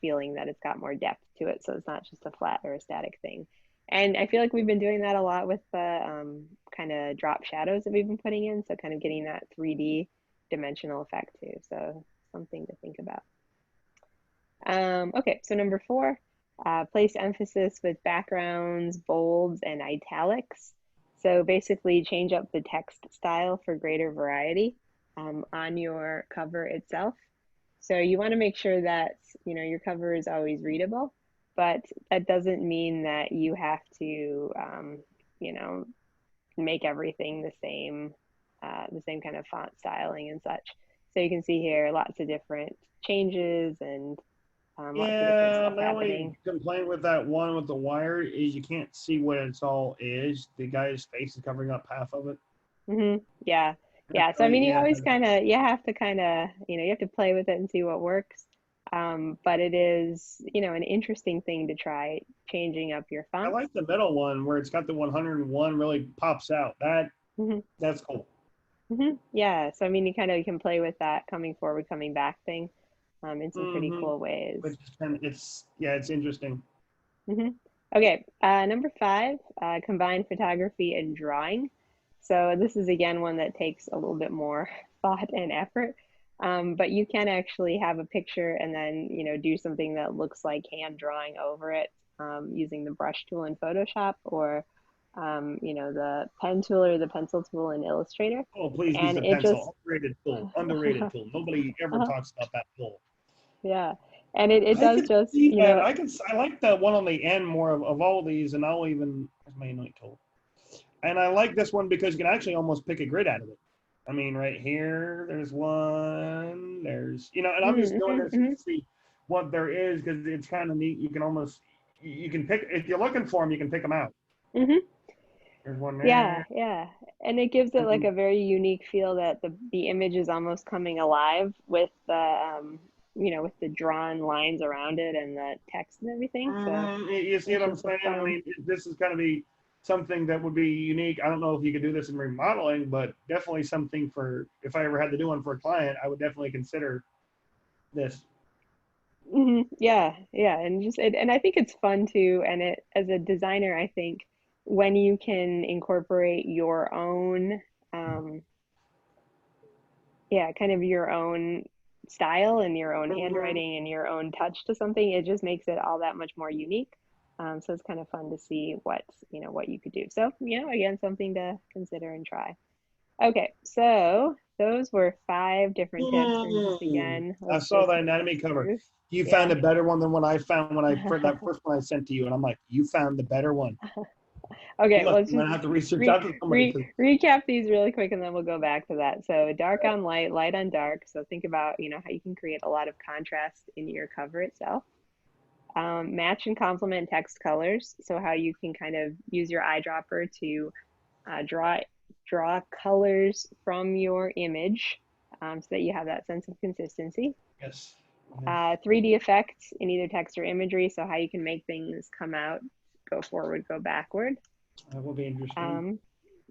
feeling that it's got more depth to it, so it's not just a flat or a static thing. And I feel like we've been doing that a lot with the kind of drop shadows that we've been putting in. So kind of getting that 3D dimensional effect too. So something to think about. Okay, so number four, place emphasis with backgrounds, bolds, and italics. So basically change up the text style for greater variety on your cover itself. So you want to make sure that, your cover is always readable, but that doesn't mean that you have to, you know, make everything the same kind of font styling and such. So you can see here lots of different changes and lots of different Yeah, stuff my only happening. complaint with that one with the wire is you can't see what it's all is. The guy's face is covering up half of it. Yeah, That's yeah. So I really, mean, you yeah. always you have to kind of, you have to play with it and see what works. But it is, an interesting thing to try changing up your I fonts. like the middle one where it's got the 101 really pops out. hmm That's cool. Yeah. So I mean, you can play with that coming forward, coming back thing, in some pretty Mm-hmm. cool ways. Which is kind of, it's yeah, it's interesting. hmm Okay, number five, combine photography and drawing. So this is again one that takes a little bit more thought and effort, but you can actually have a picture and then do something that looks like hand drawing over it using the brush tool in Photoshop or the pen tool or the pencil tool in Illustrator, Oh, please use and the it just pencil. Underrated tool. Underrated tool. Nobody ever talks about that tool. yeah, and it I does could just see that. I like the one on the end more of all these, and I'll even where's my Inuit tool. And I like this one because you can actually almost pick a grid out of it. I mean, right here, there's one. There's and I'm just doing this to see what there is because it's kind of neat. You can almost you can pick if you're looking for them, you can pick them out. hmm There's one Yeah, there. yeah. And it gives it like And a very unique feel that the image is almost coming alive with with the drawn lines around it and the text and everything. So you see what it's I'm just a saying? I fun. mean, this is going to be something that would be unique. I don't know if you could do this in remodeling, but definitely something for if I ever had to do one for a client, I would definitely consider this. Yeah, yeah, and I think it's fun too. And it as a designer, I think when you can incorporate your own um yeah, kind of your own style and your own Mhm. handwriting and your own touch to something, it just makes it all that much more unique. So it's kind of fun to see what you could do. So, again, something to consider and try. Okay, so those were five different tips, and just again, I let's saw just that go anatomy cover. through. You found Yeah. a better one than what I found when that first one I sent to you, and I'm like, you found the better one. Okay, well, Look, let's I'm gonna just have to research re out to somebody re because recap these really quick, and then we'll go back to that. So dark on light, light on dark. So think about, how you can create a lot of contrast in your cover itself. Match and complement text colors. So how you can kind of use your eyedropper to draw colors from your image, so that you have that sense of consistency. yes, yes, 3D effects in either text or imagery. So how you can make things come out, go forward, go backward. that will be interesting. Um,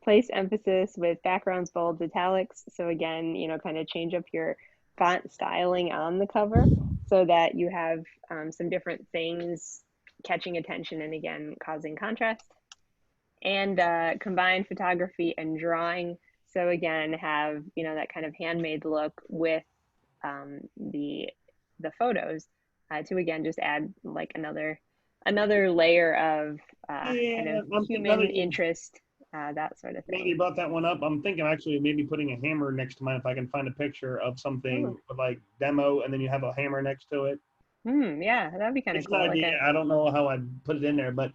Place emphasis with backgrounds, bolds, italics. So again, kind of change up your font styling on the cover so that you have some different things catching attention and again causing contrast. And combine photography and drawing. So again, have that kind of handmade look with the photos to again just add like another layer of kind Yeah, of I'm thinking now human that you interest, that sort of maybe thing. brought that one up. I'm thinking actually maybe putting a hammer next to mine if I can find a picture of something Oh, with like demo, and then you have a hammer next to it. yeah, that'd be kind of It's an cool. Like idea. a I don't know how I'd put it in there, but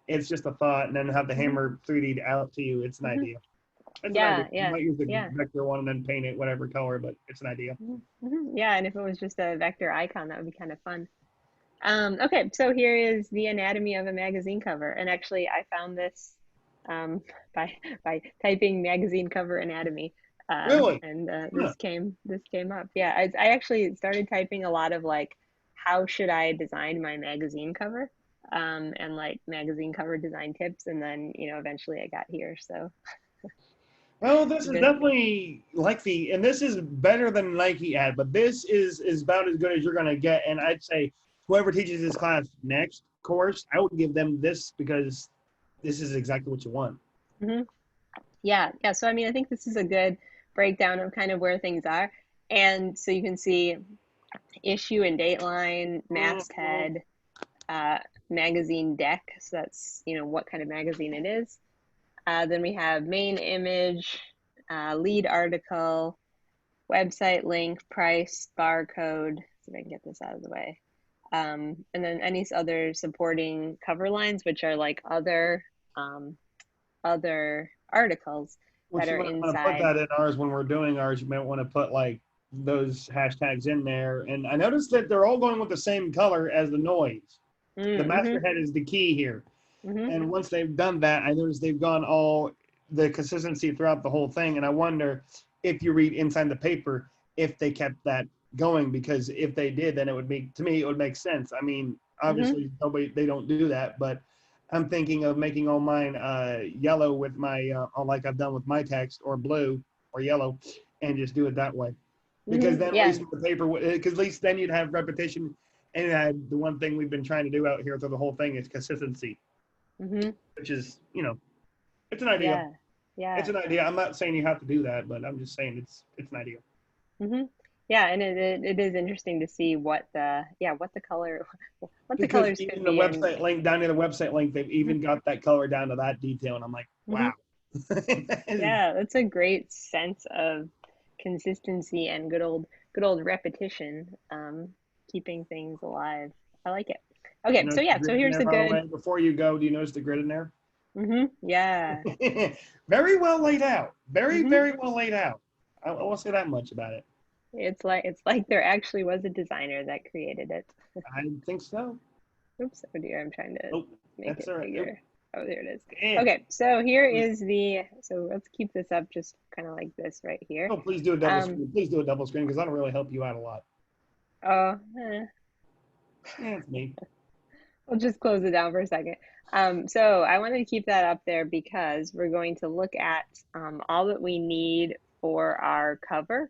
it's just a thought, and then have the mhm, hammer 3D out to you. It's an mhm. idea. It's an idea. Yeah, You yeah, might use the yeah. vector one and then paint it whatever color, but it's an idea. Yeah, and if it was just a vector icon, that would be kind of fun. Okay, so here is the anatomy of a magazine cover, and actually, I found this um, by typing magazine cover anatomy, Really? and Huh. this came up. Yeah, I actually started typing a lot of like how should I design my magazine cover, and like magazine cover design tips, and then eventually I got here. So Well, this is this, definitely like and this is better than Nike ad, but this is about as good as you're gonna get. And I'd say whoever teaches this class next course, I would give them this because this is exactly what you want. Hmm. Yeah, yeah. So I mean, I think this is a good breakdown of kind of where things are. And so you can see issue and dateline, Mhm. masthead, uh, magazine deck. So that's, what kind of magazine it is. Then we have main image, lead article, website link, price, barcode. See if I can get this out of the way. And then any other supporting cover lines, which are like other articles Which that you are might want to put inside. that in ours when we're doing ours. You might want to put like those hashtags in there. And I noticed that they're all going with the same color as the noise. The Mm-hmm. masthead is the key here. Mm-hmm. And once they've done that, I noticed they've gone all the consistency throughout the whole thing. And I wonder if you read inside the paper, if they kept that going, because if they did, then it would make, to me, it would make sense. I mean, Mm-hmm. obviously nobody, they don't do that, but I'm thinking of making all mine yellow with my, like I've done with my text, or blue or yellow, and just do it that way. Because Mm-hmm. then at Yeah. least with the paper, because at least then you'd have repetition. And the one thing we've been trying to do out here through the whole thing is consistency, Mm-hmm. which is, it's an idea. Yeah. It's Yeah. an idea. I'm not saying you have to do that, but I'm just saying it's an idea. Mm-hmm. Yeah, and it is interesting to see what the color what the Because colors could even the be. And website link, down to the website link, they've even got that color down to that detail, and I'm like, mm-hmm. wow. Yeah, that's a great sense of consistency and good old repetition, keeping things alive. I like it. You Okay, so notice the yeah, so grid in here's there, the by the good. way. Before you go, do you notice the grid in there? Yeah. Very well laid out. Very, hmm very well laid out. I won't say that much about it. It's like there actually was a designer that created it. I didn't think so. Oops, oh dear, I'm trying to Nope. make That's it all right. Nope. bigger. Oh, there it is. Yeah. Okay, so here is so let's keep this up just kind of like this right here. Oh, please do a double Um, screen. Please do a double screen because that'll really help you out a lot. oh, Yeah, it's me. I'll just close it down for a second. So I wanted to keep that up there because we're going to look at all that we need for our cover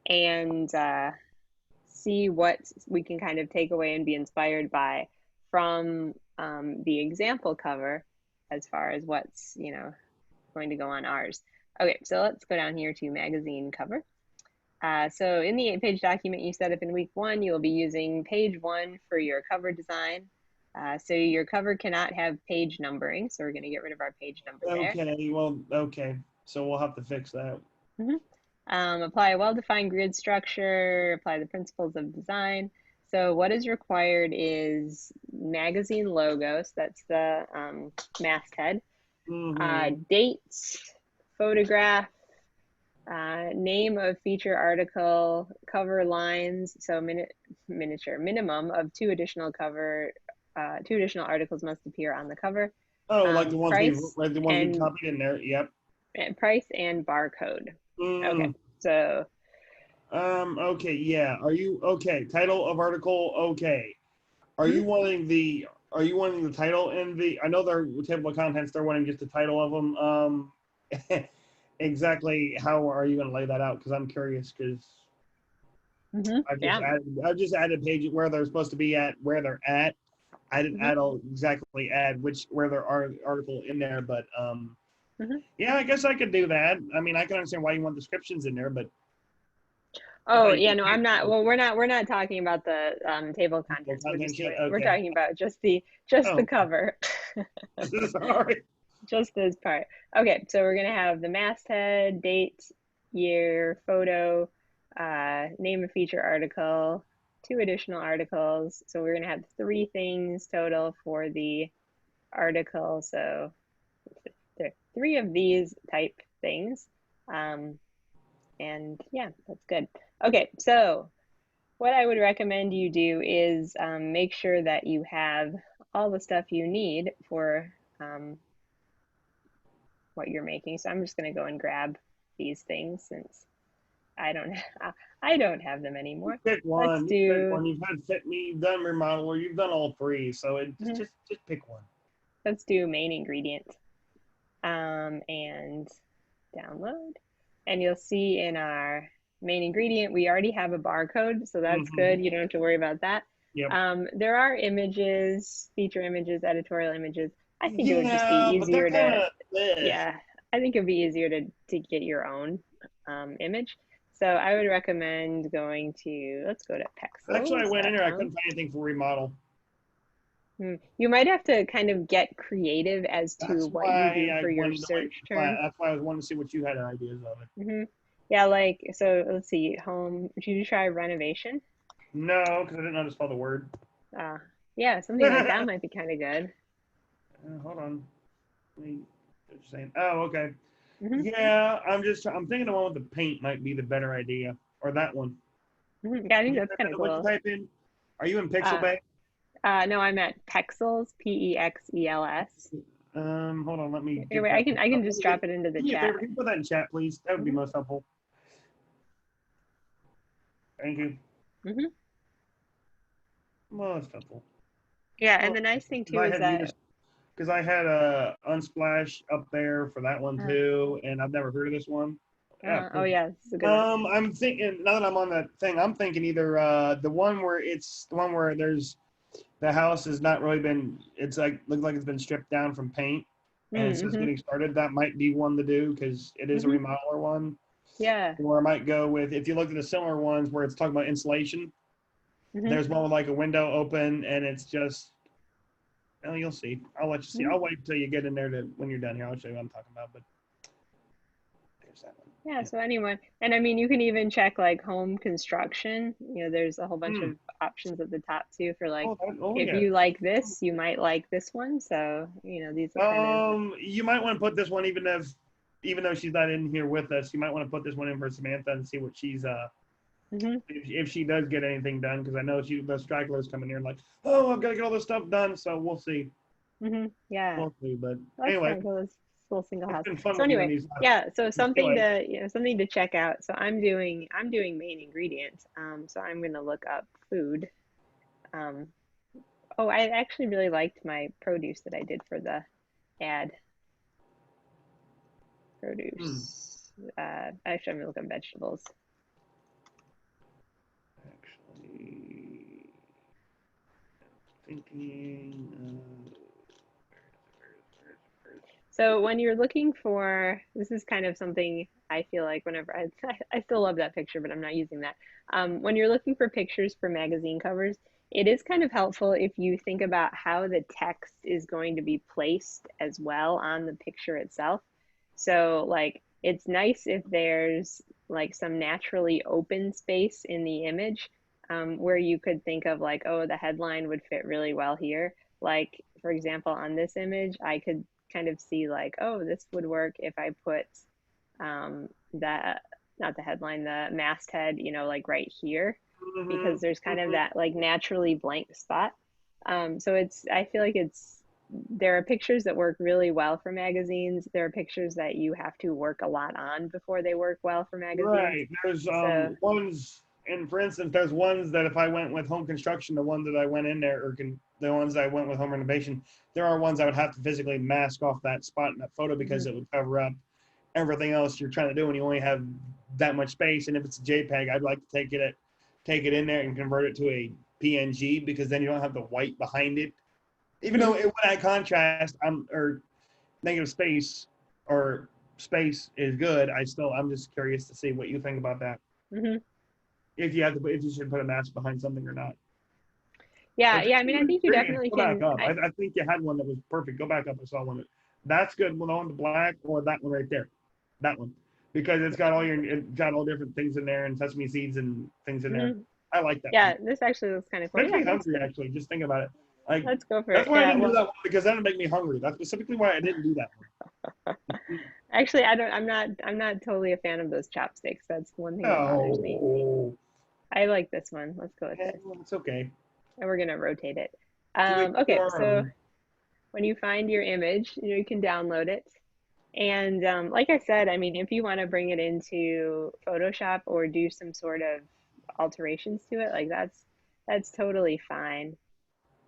and see what we can kind of take away and be inspired by from the example cover as far as what's, going to go on ours. Okay, so let's go down here to magazine cover. So in the 8-page document you set up in week 1, you'll be using page 1 for your cover design. So your cover cannot have page numbering, so we're going to get rid of our page number there. Okay. Well, okay. So we'll have to fix that. Mm-hmm. Apply a well-defined grid structure, apply the principles of design. So what is required is magazine logos, that's the masthead, Mm-hmm. dates, photograph, name of feature article, cover lines, so miniature, minimum of two additional articles must appear on the cover. Oh, like the ones we've Price like the ones we and copied in there. Yep. price and barcode. Okay, Mm. so Okay. Yeah. Are you okay? Title of article. Okay. Are mhm. you wanting the Are you wanting the title in the? I know they're table of contents. They're wanting just the title of them. Exactly how are you going to lay that out? Because I'm curious. Because Yeah. I've just added pages where they're supposed to be at, where they're at. I didn't hmm exactly add which where there are article in there, but hmm yeah, I guess I could do that. I mean, I can understand why you want descriptions in there, but I Oh thought you yeah, were no, I'm not. Well, we're not talking about the table of table contents. We're content just shit. doing. We're Okay. talking about just the Oh, cover. sorry. Just this part. Okay, so we're gonna have the masthead, date, year, photo, name of feature article, two additional articles. So we're gonna have 3 things total for the article. So there are 3 of these type things. Um, and yeah, that's good. Okay, so what I would recommend you do is make sure that you have all the stuff you need for um, what you're making. So I'm just going to go and grab these things since I don't I don't have them anymore. Pick Let's one. You pick do one. You've had fit me. You've done remodel, or you've done all 3. So it mhm, just pick one. let's do main ingredient and download. And you'll see in our main ingredient we already have a barcode, so that's Mm-hmm. good. You don't have to worry about that. Yep. There are images, feature images, editorial images. I think it would just be Yeah, but they're easier kind to, of. yeah, I think it'd be easier to get your own image. So I would recommend going to, let's go to Actually, I went in there. I pexels.com. couldn't find anything for remodel. You might have to kind of get creative as to That's what you why do I for your wanted to like. search term. That's why I was wanting to see what you had ideas of it. hmm Yeah, like, so let's see, home, did you try renovation? No, because I didn't know how to spell the word. Uh, yeah, something like that might be kind of good. Hold on. Let me. What you're saying? Oh, okay. hmm Yeah, I'm thinking the one with the paint might be the better idea, or that one. Yeah, I think that's kind of What you cool. type in? Are you in Pixel Uh, Bay? no, I'm at Pexels, Pexels. Hold on. Let me get Anyway, that. I can just drop it into the Do me a chat. favor. Can you put that in chat, please? That would be hmm most helpful. Thank you. hmm Most helpful. Yeah, and Well, the nice thing because too is that, I had a Unsplash up there for that one uh, too, and I've never heard of this one. Yeah, oh perfect. yeah, this is a good one. I'm thinking now that I'm on that thing, I'm thinking either the one where there's the house has not really been. It's like looks like it's been stripped down from paint, and it's just Mm-hmm. getting started. That might be one to do because it is a hmm remodeler one. Yeah. Or I might go with if you look at the similar ones where it's talking about insulation. hmm There's one with like a window open, and it's just. Oh, you'll see. I'll let you see. hmm I'll wait till you get in there to when you're done here. I'll show you what I'm talking about. But there's that one. Yeah, Yeah. so anyone, and I mean, you can even check like home construction. There's a whole bunch Hmm. of options at the top too for like, Oh if yeah. you like this, you might like this one. So, these will kind of, You might want to put this one even though she's not in here with us, you might want to put this one in for Samantha and see what she's hmm if she does get anything done because I know the stragglers coming here like, oh, I've got to get all this stuff done. So we'll see. yeah, We'll see. But that's anyway, kind of cool. This little single it's house. been fun So with you in anyway, these. yeah, so Go ahead. something to check out. So I'm doing main ingredients. So I'm gonna look up food. Um, oh, I actually really liked my produce that I did for the ad. Hmm. Produce. Actually, I'm gonna look up vegetables. Actually, thinking. So when you're looking for, this is kind of something I feel like whenever I still love that picture, but I'm not using that. When you're looking for pictures for magazine covers, it is kind of helpful if you think about how the text is going to be placed as well on the picture itself. So like it's nice if there's like some naturally open space in the image, where you could think of like, oh, the headline would fit really well here. Like, for example, on this image, I could kind of see like, oh, this would work if I put that, not the headline, the masthead, like right here, Mm-hmm, because there's kind of mm-hmm. that like naturally blank spot. So I feel like there are pictures that work really well for magazines. There are pictures that you have to work a lot on before they work well for magazines. Right. There's So, ones, and for instance, there's ones that if I went with home construction, the one that I went in there, the ones I went with home renovation, there are ones I would have to physically mask off that spot in that photo because mhm, it would cover up everything else you're trying to do, and you only have that much space. And if it's a JPEG, I'd like to take it in there and convert it to a PNG because then you don't have the white behind it. Even mhm, though it would add contrast, or negative space or space is good. I'm just curious to see what you think about that. mhm. If you should put a mask behind something or not. Yeah, But just yeah. I mean, I think you experience, definitely go back can. up. I think you had one that was perfect. Go back up. I saw one. That's good. One on the black or that one right there. That one. Because it's got all different things in there and sesame seeds and things in there. Mhm. I like that one. Yeah, this actually looks kind of cool. Makes Yeah, me hungry actually. Just think about it. Like let's go for that's it. why I Yeah, didn't do well, that one because that would make me hungry. That's specifically why I didn't do that one. actually, I'm not totally a fan of those chopsticks. That's one thing that bothers me. No. I like this one. Let's go with Yeah, this. well, it's okay. And we're gonna rotate it. To each Okay, their so own. when you find your image, you can download it. And like I said, I mean, if you want to bring it into Photoshop or do some sort of alterations to it, like that's totally fine.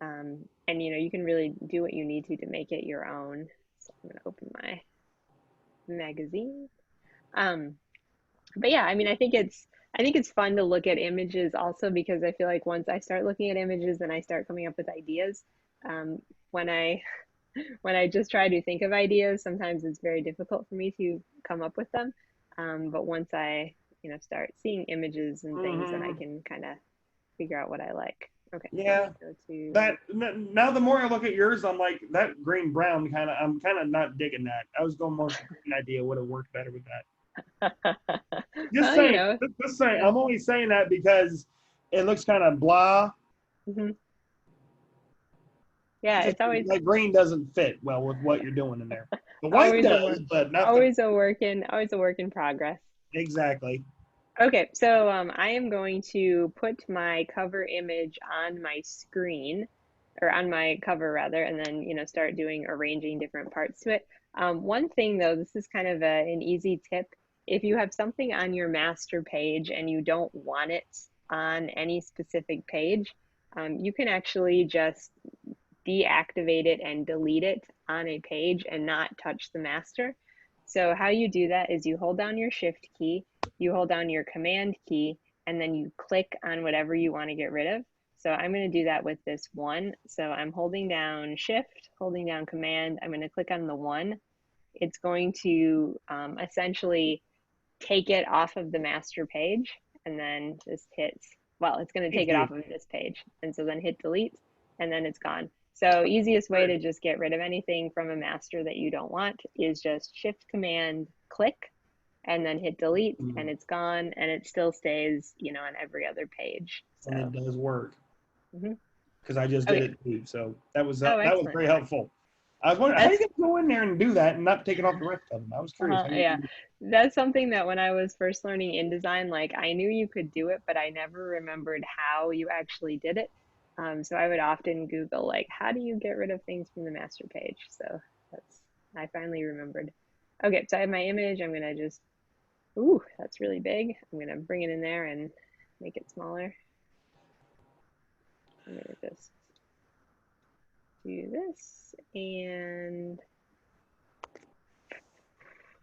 And you can really do what you need to make it your own. So I'm gonna open my magazine. Um, but yeah, I mean, I think it's fun to look at images also because I feel like once I start looking at images, then I start coming up with ideas. Um, when I when I just try to think of ideas, sometimes it's very difficult for me to come up with them. But once I, start seeing images and things, then I Hmm. can kind of figure out what I like. Okay, so let's Yeah. go to. That now the more I look at yours, I'm like that green brown kind of. I'm kind of not digging that. I was going more with the green idea. Would have worked better with that. Just Well, saying. Just saying. yeah. I'm only saying that because it looks kind of blah. Hmm. Yeah, Just it's always that green doesn't fit well with what you're doing in there. The white always a does, work, but not the always a work in progress. exactly. Okay, so I am going to put my cover image on my screen, or on my cover rather, and then start doing arranging different parts to it. One thing though, this is kind of an easy tip. If you have something on your master page and you don't want it on any specific page, you can actually just deactivate it and delete it on a page and not touch the master. So how you do that is you hold down your shift key, you hold down your command key, and then you click on whatever you want to get rid of. So I'm going to do that with this one. So I'm holding down shift, holding down command. I'm going to click on the one. It's going to essentially take it off of the master page and then just hit, well, it's going to take Thank it you. off of this page. And so then hit delete and then it's gone. So easiest way to just get rid of anything from a master that you don't want is just shift command click and then hit delete and it's gone and it still stays, on every other page. And it So, does work mhm. because I just did Okay. it too. So Oh, that was excellent. very helpful. I was wondering how you That's can go in there and do that and not take it off the rest of them. I was curious how you Yeah, can do that's something that when I was first learning InDesign, like I knew you could do it, but I never remembered how you actually did it. So I would often Google like, how do you get rid of things from the master page? So that's I finally remembered. Okay, so I have my image. I'm gonna just, ooh, that's really big. I'm gonna bring it in there and make it smaller. I'm gonna just do this and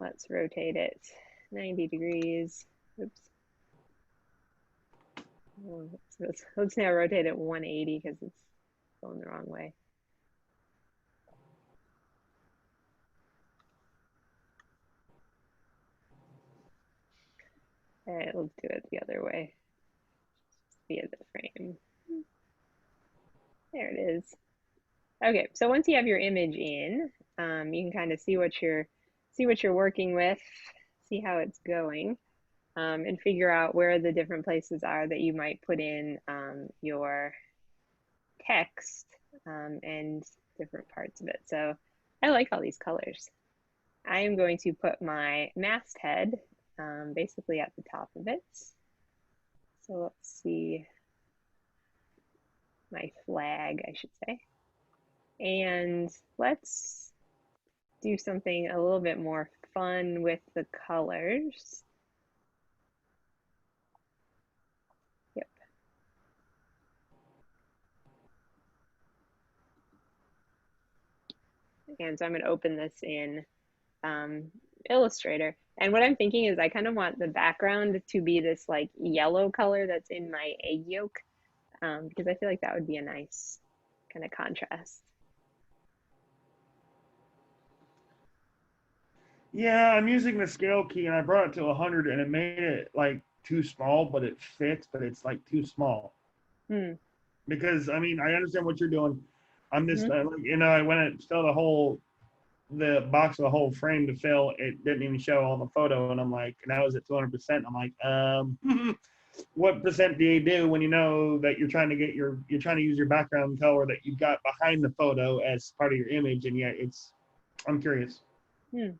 let's rotate it 90 degrees. Oops. Oh, let's now rotate it 180 because it's going the wrong way. All right, let's do it the other way via the frame. There it is. Okay, so once you have your image in, you can kind of see what you're working with, see how it's going, and figure out where the different places are that you might put in your text and different parts of it. So I like all these colors. I am going to put my masthead basically at the top of it. So let's see, my flag, I should say. And let's do something a little bit more fun with the colors. Yep. And so I'm going to open this in Illustrator. And what I'm thinking is I kind of want the background to be this like yellow color that's in my egg yolk because I feel like that would be a nice kind of contrast. Yeah, I'm using the scale key and I brought it to 100 and it made it like too small, but it fits, but it's like too small. Hmm. Because I mean, I understand what you're doing. I'm just Mm-hmm. like, I went and still the box of the whole frame to fill. It didn't even show all the photo, and I'm like, now is it 200%? I'm like, what percent do you do when you know that you're trying to use your background color that you've got behind the photo as part of your image, and yet I'm curious. Hmm.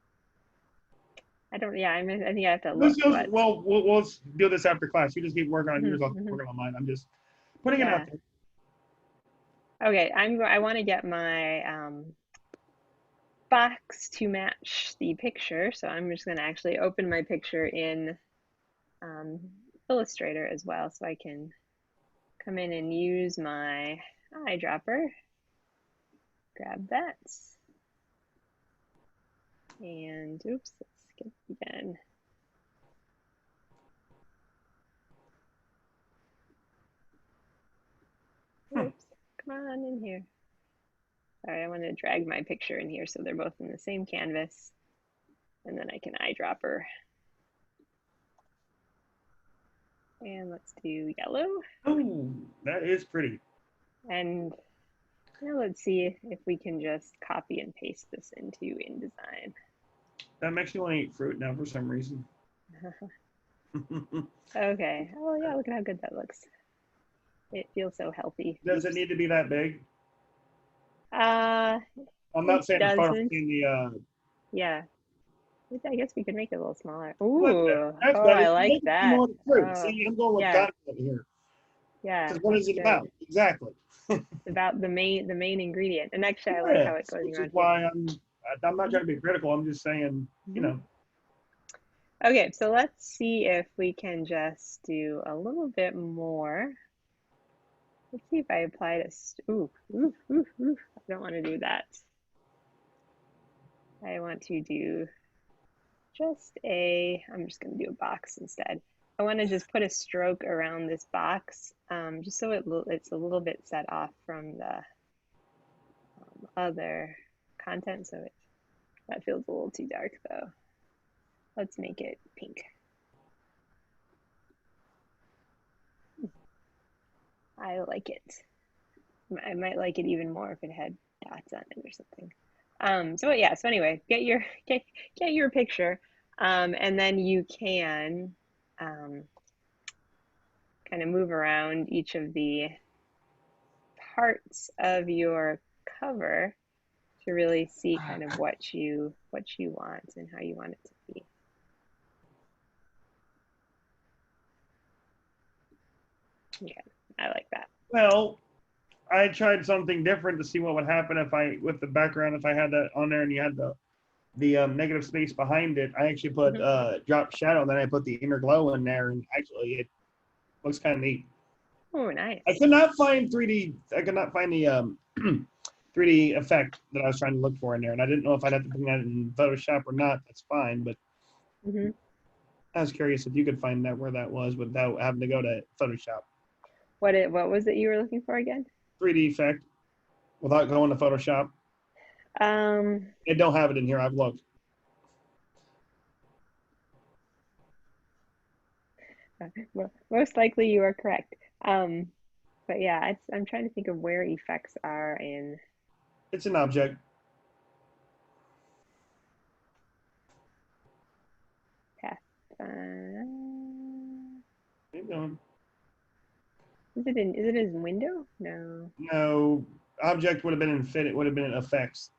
I don't. Yeah. I think I have to This look, goes but. well. Let's do this after class. You just keep working on yours. I'll keep Mm-hmm. working on mine. I'm just putting it out Yeah. there. Okay. I want to get my box to match the picture, so I'm just going to actually open my picture in um, Illustrator as well, so I can come in and use my eyedropper. Grab that, and oops, let's skip again. Hmm. Oops, come on in here. Sorry, I want to drag my picture in here so they're both in the same canvas, and then I can eyedropper. And let's do yellow. Oh, that is pretty. And now let's see if we can just copy and paste this into InDesign. That makes me want to eat fruit now for some reason. Okay. Oh yeah, look at how good that looks. It feels so healthy. Does it Oops. need to be that big? Uh, I'm it not saying far doesn't. in the. Yeah. I guess we could make it a little smaller. What? Ooh. That's Oh, better. I See, like look at the that. more fruit. Oh, See, I'm going with yeah. content here. Yeah, Because what is that's it good. about? Exactly. It's about the main ingredient. And actually, I like how it Yes, goes which is around here. why I'm not Hmm. trying to be critical. I'm just saying, Hmm. Okay, so let's see if we can just do a little bit more. Let's see if I apply this. Ooh, ooh, ooh, ooh. I don't want to do that. I want to do I'm just going to do a box instead. I want to just put a stroke around this box, just so it's a little bit set off from the other content. So that feels a little too dark though. Let's make it pink. I like it. I might like it even more if it had dots on it or something. So yeah, so anyway, get your picture. And then you can um, kind of move around each of the parts of your cover to really see kind of what you want and how you want it to be. Okay, I like that. well, I tried something different to see what would happen if with the background, if I had that on there and you had the negative space behind it. I actually put Hmm. drop shadow, and then I put the inner glow in there, and actually it looks kind of neat. Oh, I nice. could not find 3D. I could not find the 3D effect that I was trying to look for in there, and I didn't know if I'd have to bring that in Photoshop or not. That's fine, but Hmm. I was curious if you could find that where that was without having to go to Photoshop. What was it you were looking for again? 3D effect without going to Photoshop. Um, They don't have it in here. I've looked. well, most likely you are correct. But yeah, I'm trying to think of where effects are in It's an object. Path. Keep going. Is it his window? No. No, object would have been in fit. It would have been in effects.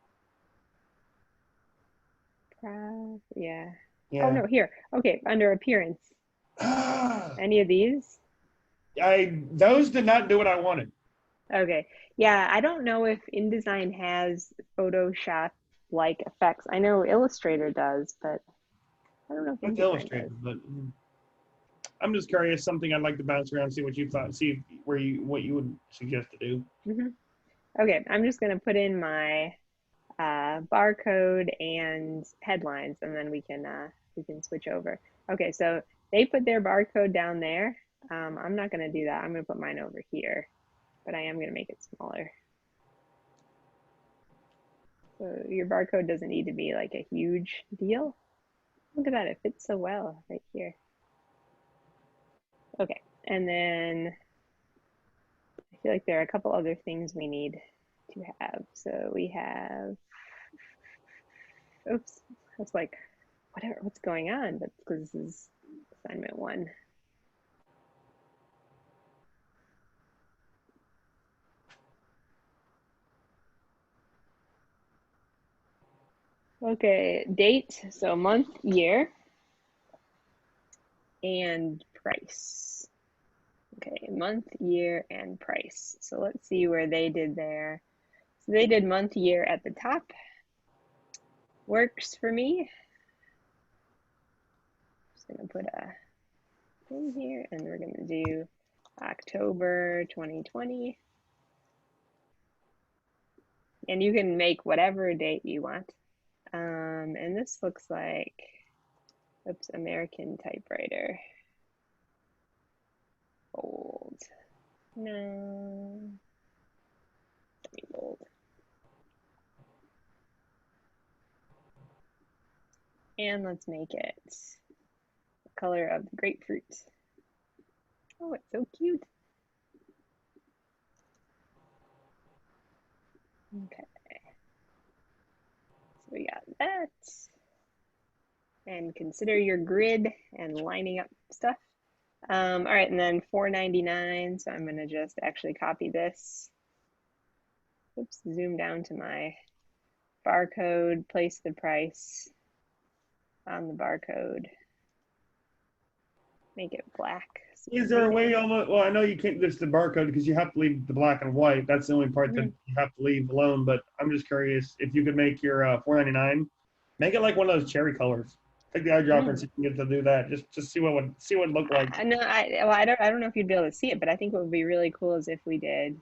Yeah. Oh Yeah. no, here. Okay, under appearance. I Any of these? those did not do what I wanted. Okay. Yeah, I don't know if InDesign has Photoshop like effects. I know Illustrator does, but I don't know if It's InDesign does. illustrated, but I'm just curious. Something I'd like to bounce around, see what you thought, see where you what you would suggest to do. Hmm. Okay, I'm just gonna put in my barcode and headlines, and then we can switch over. Okay, so they put their barcode down there. I'm not gonna do that. I'm gonna put mine over here, but I am gonna make it smaller. So your barcode doesn't need to be like a huge deal. Look at that, it fits so well right here. Okay, and then I feel like there are a couple other things we need to have. So we have, oops, that's like, what's going on? That's because this is assignment one. Okay, date, so month, year, and price. Okay, month, year, and price. So let's see where they did there. So they did month, year at the top. Works for me. Just gonna put a thing here, and we're gonna do October 2020. And you can make whatever date you want. And this looks like, oops, American typewriter. Bold. No, bold. And let's make it the color of the grapefruit. Oh, it's so cute. Okay, so we got that. And consider your grid and lining up stuff. All right, and then $4.99. So I'm going to just actually copy this. Oops, zoom down to my barcode, place the price on the barcode, make it black. So Is there a right way here. almost? Well, I know you can't list the barcode because you have to leave the black and white. That's the only part that Mm-hmm. you have to leave alone. But I'm just curious if you could make your 4.99, make it like one of those cherry colors. Take the eyedropper and Mm. see if you can get to do that. Just see what it looked like. I know. I don't know if you'd be able to see it, but I think what would be really cool is if we did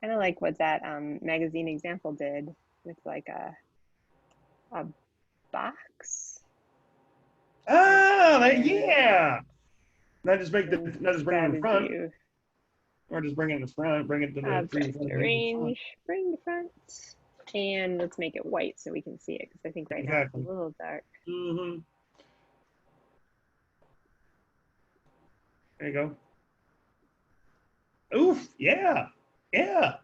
kind of like what that magazine example did with like a box. And Yeah. then Not just bring it in the decided front, to or just bring it in the front, bring it to the bring it object front view in the front. arrange, bring the front, and let's make it white so we can see it because I think right now it's a Exactly. little dark. Mm-hmm. There you go. Oof. Yeah. Yeah.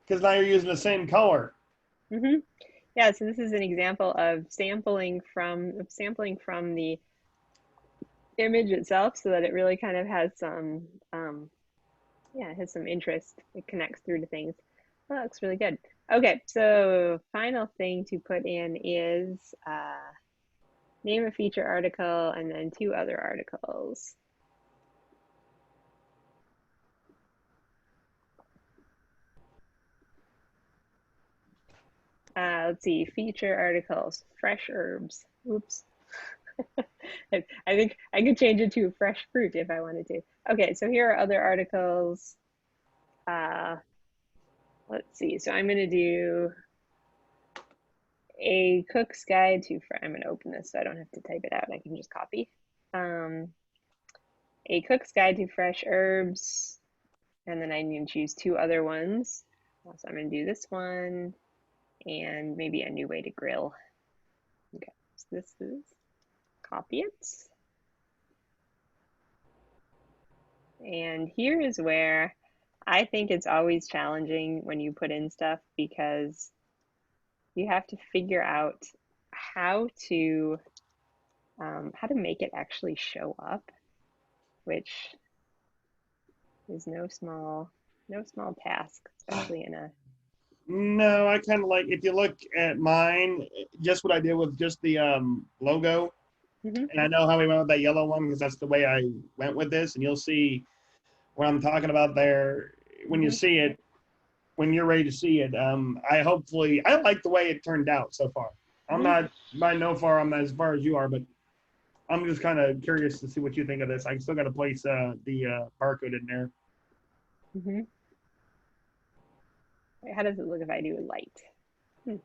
Because now you're using the same color. Mm-hmm. Yeah, so this is an example of sampling from the image itself so that it really kind of has some yeah, it has some interest. It connects through to things. Well, that looks really good. Okay, so final thing to put in is name a feature article and then two other articles. Let's see, feature articles, fresh herbs. Oops. I think I could change it to fresh fruit if I wanted to. Okay, so here are other articles. Uh, let's see. So I'm going to do a cook's guide to. I'm going to open this so I don't have to type it out. I can just copy. Um, a cook's guide to fresh herbs, and then I need to choose two other ones. So I'm going to do this one and maybe a new way to grill. Okay, so this is copy it. And here is where I think it's always challenging when you put in stuff because you have to figure out how to how to make it actually show up, which is no small task, especially in a. No, I kind of like if you look at mine, just what I did with just the logo, Mm-hmm, and I know how we went with that yellow one because that's the way I went with this, and you'll see what I'm talking about there when you mm-hmm, see it, when you're ready to see it. I like the way it turned out so far. I'm mm-hmm, not by no far I'm not as far as you are, but I'm just kind of curious to see what you think of this. I still got to place the barcode in there. mm-hmm. How does it look if I do light? Hmm.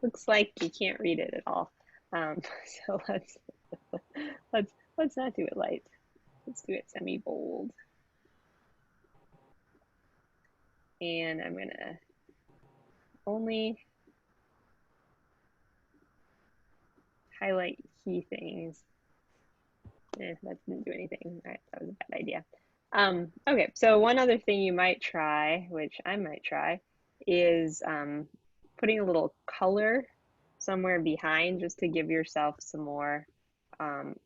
Looks like you can't read it at all. Um, so let's not do it light. Let's do it semi bold. And I'm gonna only highlight key things. That didn't do anything. All right, that was a bad idea. Okay, so one other thing you might try, which I might try, is putting a little color somewhere behind just to give yourself some more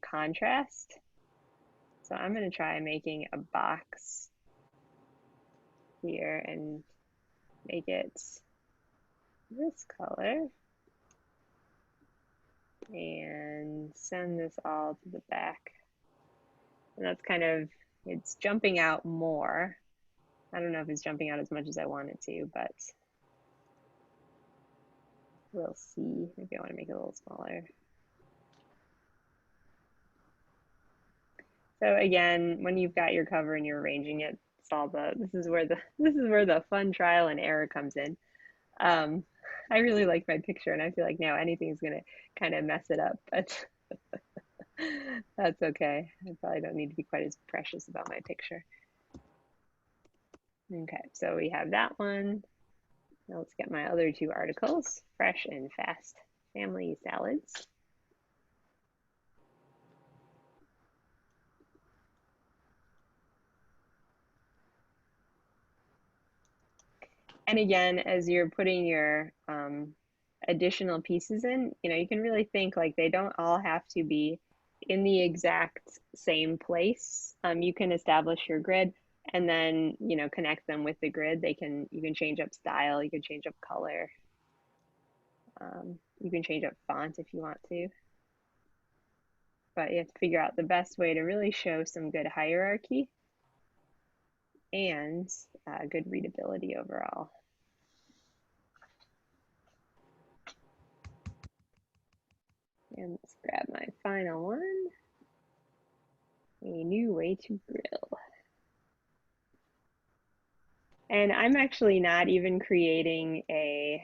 contrast. So I'm going to try making a box here and make it this color and send this all to the back. And that's kind of, it's jumping out more. I don't know if it's jumping out as much as I want it to, but we'll see. Maybe I want to make it a little smaller. So again, when you've got your cover and you're arranging it, it's all the this is where the fun trial and error comes in. Um, I really like my picture, and I feel like now anything's gonna kind of mess it up, but that's okay. I probably don't need to be quite as precious about my picture. Okay, so we have that one. Now let's get my other two articles, fresh and fast family salads. And again, as you're putting your additional pieces in, you can really think like they don't all have to be in the exact same place. You can establish your grid and then, connect them with the grid. You can change up style, you can change up color, you can change up font if you want to. But you have to figure out the best way to really show some good hierarchy and good readability overall. And let's grab my final one, a new way to grill. And I'm actually not even creating a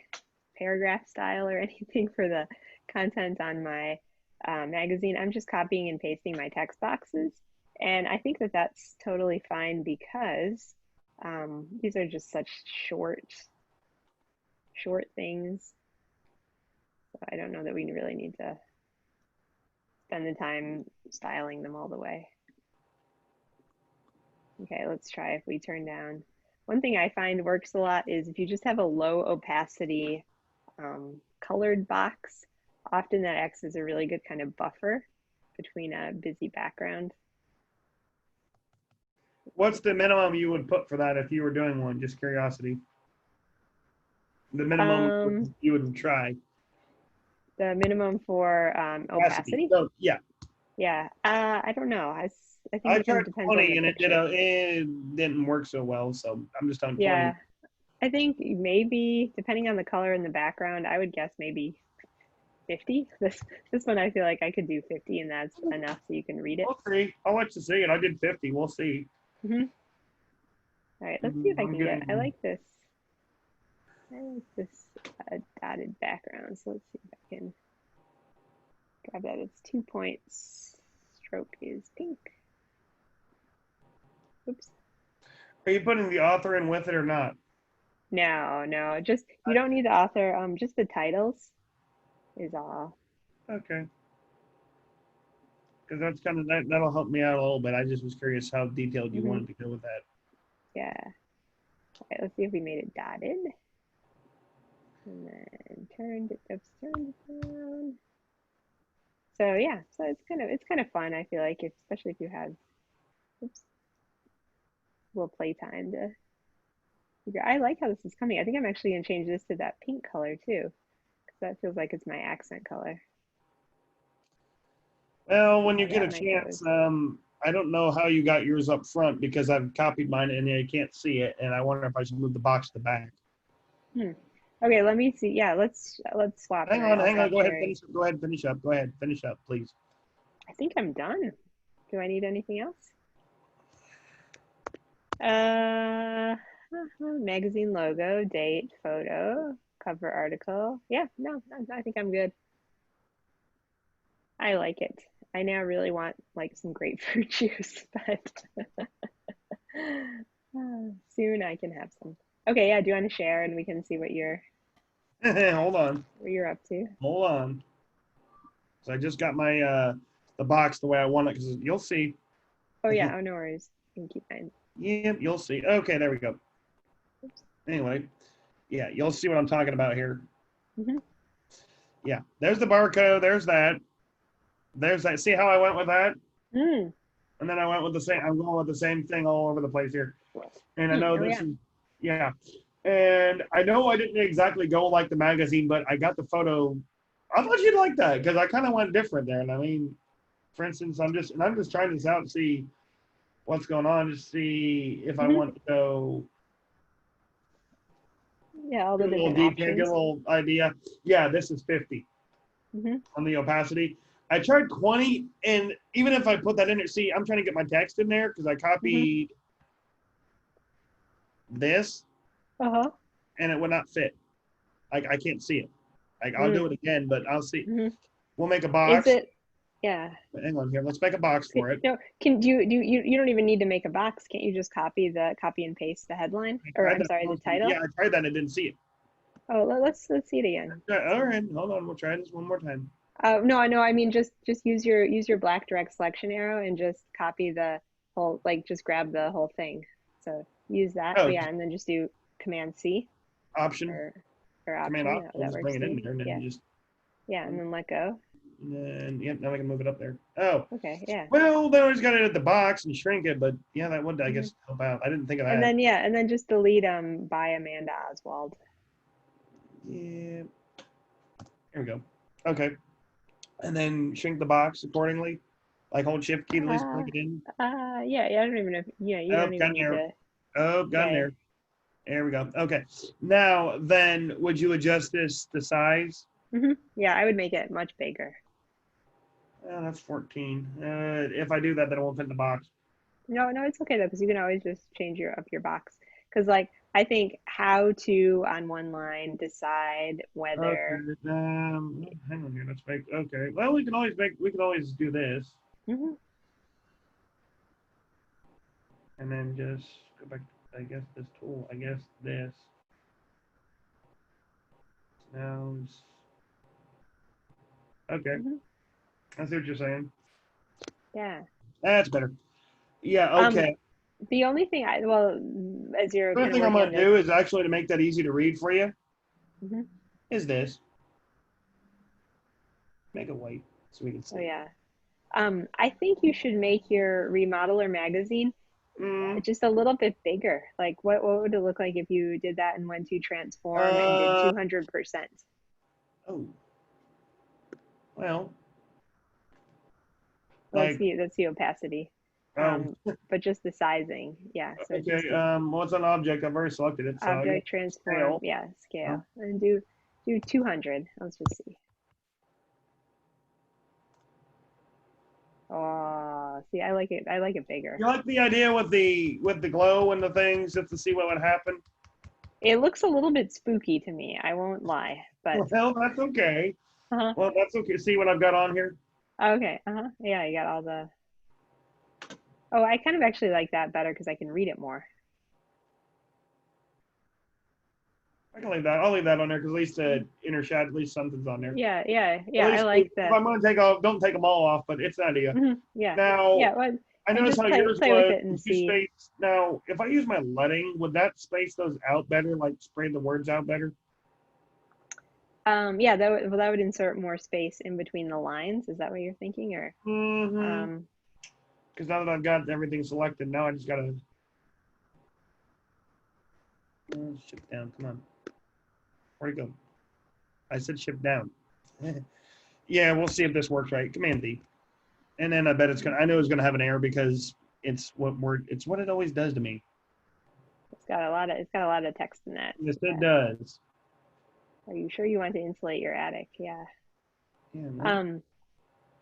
paragraph style or anything for the content on my magazine. I'm just copying and pasting my text boxes. And I think that that's totally fine because these are just such short things. So I don't know that we really need to spend the time styling them all the way. Okay, let's try if we turn down. One thing I find works a lot is if you just have a low opacity colored box, often that acts as a really good kind of buffer between a busy background. What's the minimum you would put for that if you were doing one? Just curiosity. The minimum you would try. The minimum for opacity? So, yeah. Yeah, I don't know. I think I it tried depends on 20 the and picture. it didn't work so well, so I'm just on 20. Yeah, I think maybe depending on the color in the background, I would guess maybe 50. This one I feel like I could do 50 and that's enough so you can read it. We'll see. I'll let you see it. I did 50. We'll see. All right, let's see if I I'm can get, I getting. like this. I like this dotted background. So let's see if I can grab that. It's 2 points. Stroke is pink. Oops. Are you putting the author in with it or not? No, just you don't need the author. Just the titles is all. Okay. Because that's kind of that'll help me out a little bit. I just was curious how detailed you wanted to go with that. Yeah. All right, let's see if we made it dotted. And then turned it down. So yeah, so it's kind of fun. I feel like, especially if you have, oops, a little playtime to figure. I like how this is coming. I think I'm actually gonna change this to that pink color too, because that feels like it's my accent color. Well, when See you how get that a one chance, goes. I don't know how you got yours up front because I've copied mine and I can't see it, and I wonder if I should move the box to the back. Okay, let me see. Yeah, let's swap and I'll Hang on. stop Go ahead, sharing. Go ahead, finish up. Go ahead, finish up, please. I think I'm done. Do I need anything else? Magazine logo, date, photo, cover article. Yeah, no, I think I'm good. I like it. I now really want like some grapefruit juice, but soon I can have some. Okay, yeah, do you want to share and we can see Hold on, what you're up to? hold on. So I just got my the box the way I want it because you'll see. Oh yeah, oh no worries. You can keep mine. Yep, you'll see. Okay, there we go. Oops. Anyway, yeah, you'll see what I'm talking about here. Mm-hmm. Yeah, there's the barcode. There's that. There's that. See how I went with that? Mm. And then I went with the same. I'm going with the same thing all over the place here. And I know Oh this yeah. is, yeah. And I know I didn't exactly go like the magazine, but I got the photo. I thought you'd like that because I kind of went different there. And I mean, for instance, I'm just trying this out and see what's going on to see if I Mm-hmm. want to go Yeah, all the get a little different detail, get a options. little idea. Yeah, this is 50 Mm-hmm. on the opacity. I tried 20, and even if I put that in there, see, I'm trying to get my text in there because I Mm-hmm. copied this Uh-huh. and it would not fit. I can't see it. Like I'll do Mm. it again, but I'll see. Mm-hmm. We'll make a Is box. it, yeah. Hang on here. Let's make a box for it. No, can you don't even need to make a box. Can't you just copy and paste the headline? I Or tried I'm that. sorry, the Yeah, title? I tried that and didn't see it. Oh, let's see it again. All right, hold on. We'll try this one more time. No, no, I mean just use your black direct selection arrow and just copy the whole, like just grab the whole thing. So use that. Oh Oh, yeah, and then just do Command C. Option, or or Command Option. Yeah, Option, that just works bring it in too. there, and then Yeah, you just, yeah, and then let go. and then, yep, now I can move it up there. Oh, Okay, yeah. well, then I just got it at the box and shrink it, but yeah, that would, I Hmm. guess, help out. I didn't think of And that. then yeah, and then just delete by Amanda Oswald. Yeah, here we go. Okay, and then shrink the box accordingly. Like hold Shift key to at least Uh, plug it in. yeah, yeah. I don't even know. Yeah, you Oh, don't even got need there. to. Oh, got Yeah, there. There we go. Okay. Now, then, would you adjust this the size? yeah. I would make it much bigger. Oh, that's 14. If I do that, then it won't fit in the box. No, no, it's okay though, because you can always just change your box. Because like I think how to on one line decide Okay. whether. Hang on here. Let's make. Okay. Well, we can always make. We can always do this, Mhm. and then just go back. I guess this tool. I guess this. Now. Okay. Mhm. I see what you're saying. Yeah. That's better. Yeah. Um, Okay. the only thing well, as you're The other kind of thing I'm working gonna on this. do is actually to make that easy to read for you. Mhm. Is this make it white so we can Oh see it. yeah. I think you should make your remodeler magazine Mm, just a little bit bigger. Like what would it look like if you did that and went to transform and did uh. 200%? Oh. Well. That's Like. the opacity. Oh. But just the sizing. Yeah, so Okay. just What's an object? I've already selected it. So yeah. object transform, Scale. yeah, Huh? scale. And do 200. Let's just see. Oh, see, I like it. I like it bigger. You like the idea with the glow and the things just to see what would happen? It looks a little bit spooky to me, I won't lie, but Well, that's okay. uh-huh. Well, that's okay. See what I've got on here? Okay, uh-huh. Yeah, you got all the. Oh, I kind of actually like that better because I can read it more. I can leave that. I'll leave that on there because at least inner shadow, at least something's on there. Yeah, yeah, At yeah. I least if like the. I'm gonna take off, don't take them all off, but it's an idea. Yeah, Now, yeah. Well, I and noticed just how play yours play with was it and you see. spaced. Now, if I use my leading, would that space those out better? Like spray the words out better? Yeah, well, that would insert more space in between the lines. Is that what you're thinking, or Mm-hmm. um, Because now that I've got everything selected, now I just gotta shift down. Come on, where'd it go? I said shift down. Yeah, we'll see if this works right. Command D, and then I bet it's gonna. I know it's gonna have an error because it's what it always does to me. it's got a lot of text in that. Yes, it Yeah. does. Are you sure you want to insulate your attic? Yeah. Yeah, no. Um,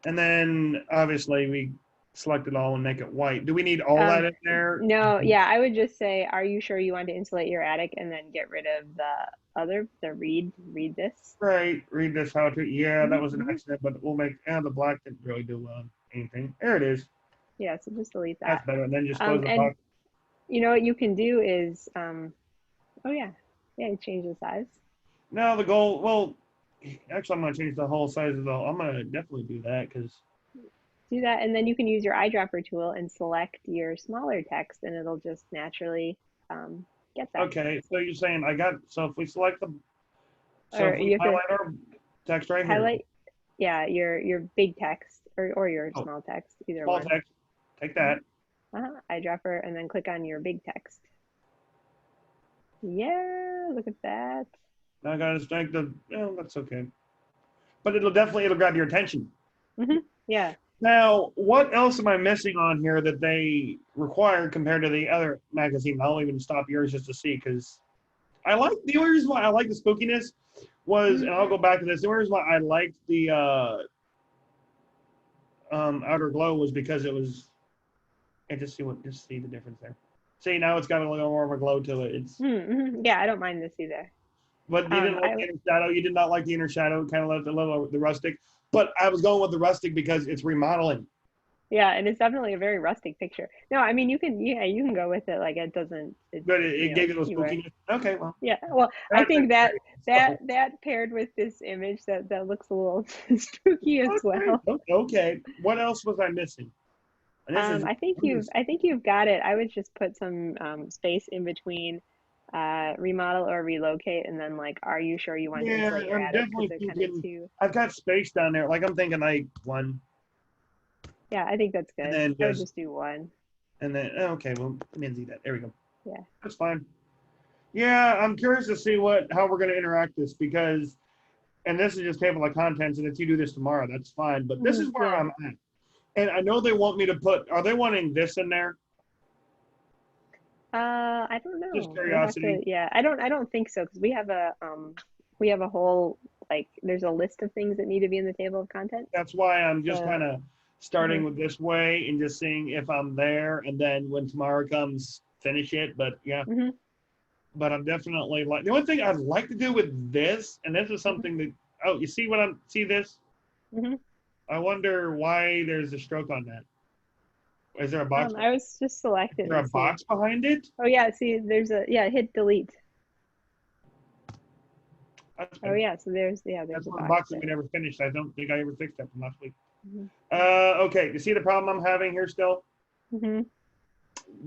And then obviously we select it all and make it white. Do we need all that um, in there? no, yeah, I would just say, are you sure you want to insulate your attic and then get rid of the read this? Right. Read this how to. Yeah, that was an Hmm. accident, but we'll make. And the black didn't really do anything. There it is. Yeah, so just delete that. That's better. And then just close the And box. you know what you can do is, oh yeah, yeah, you change the size. Now the goal. Well, actually, I'm gonna change the whole size of the. I'm gonna definitely do that because. Do that, and then you can use your eyedropper tool and select your smaller text, and it'll just naturally get that. Okay, so you're saying I got. So if we select the. So Or if we you have to highlight our text right here, highlight, yeah, your big text or your oh, small text, either small one. text, take that. Eyedropper, and then click on your big text. Yeah, look at that. Now I gotta strike the. Oh, that's okay. But it'll grab your attention. Yeah. Now, what else am I missing on here that they require compared to the other magazine? I'll even stop yours just to see because I like the only reason why I like the spookiness was, Mhm. and I'll go back to this. The only reason why I liked the outer glow was because it was. And just see the difference there. See, now it's got a little more of a glow to it. It's Yeah, I don't mind this either. but you didn't like I the inner shadow. You did not like the inner shadow. Kind of left a little the rustic. But I was going with the rustic because it's remodeling. Yeah, and it's definitely a very rustic picture. No, I mean you can go with it like it doesn't it's But it gave you those you were spookiness. Okay, well, yeah. Well, I that think didn't that worry. So, paired with this image that looks a little spooky as okay, well. okay. What else was I missing? And this is I think you've got it. I would just put some space in between remodel or relocate, and then like, are you sure you want to Yeah, insulate your I'm attic? Because definitely they're kind of thinking. two. I've got space down there. Like I'm thinking like one, Yeah, I think that's and good. then I would just just do one. and then okay, well, let me unsee that. There we go. Yeah. That's fine. Yeah, I'm curious to see how we're going to interact this because, and this is just table of contents, and if you do this tomorrow, that's fine. But this is where Yeah. I'm at, and I know they want me to put. Are they wanting this in there? I don't Just know. I would have to, curiosity. yeah. I don't think so because we have a whole like there's a list of things that need to be in the table of contents. That's why I'm just So, kind of starting mhm, with this way and just seeing if I'm there, and then when tomorrow comes, finish it. But yeah, mhm, but I'm definitely like the only thing I'd like to do with this, and this is mhm, something that oh, you see what I'm see this? mhm. I wonder why there's a stroke on that. Is there a box? I was just Is selected there to a see. box behind it? Oh yeah, see, there's a yeah. Hit delete. That's Oh good. yeah, so there's That's a one box box that we there. never finished. I don't think I ever fixed that from last week. Mhm, Okay. You see the problem I'm having here still? mhm.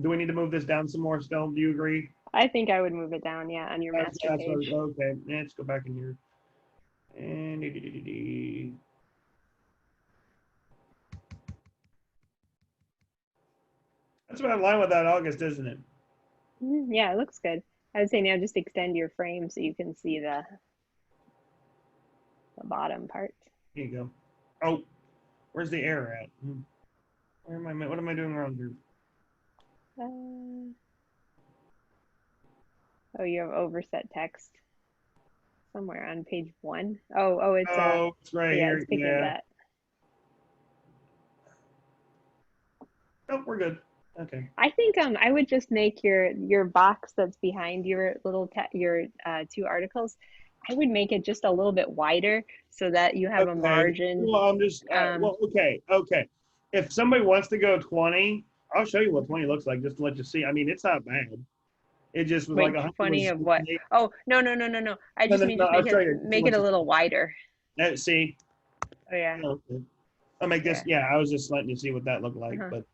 Do we need to move this down some more still? Do you agree? I think I would move it down, yeah, on your master That's what, page. okay. Let's go back in here. And that's about in line with that August, isn't it? Mhm, yeah, it looks good. I would say now just extend your frame so you can see the bottom part. Here you go. Oh, where's the error at? Where am I? What am I doing wrong here? Uh, oh, you have overset text somewhere on page one. Oh, it's Oh, it's right yeah, here. it's picking up Yeah. that. Oh, we're good. Okay. I think I would just make your box that's behind your little your two articles. I would make it just a little bit wider so that you have a Okay. margin. Well, I'm just, Um, well, okay. Okay. If somebody wants to go 20, I'll show you what 20 looks like just to let you see. I mean, it's not bad. It just was like wait, 100 20 was, of what? Oh, no. I no, just no, mean no, just I'll show you just to make it let a you little wider. see. Oh yeah, Oh, okay. I'll make this, yeah. yeah, I was just letting you see what that looked like, Uh-huh. but.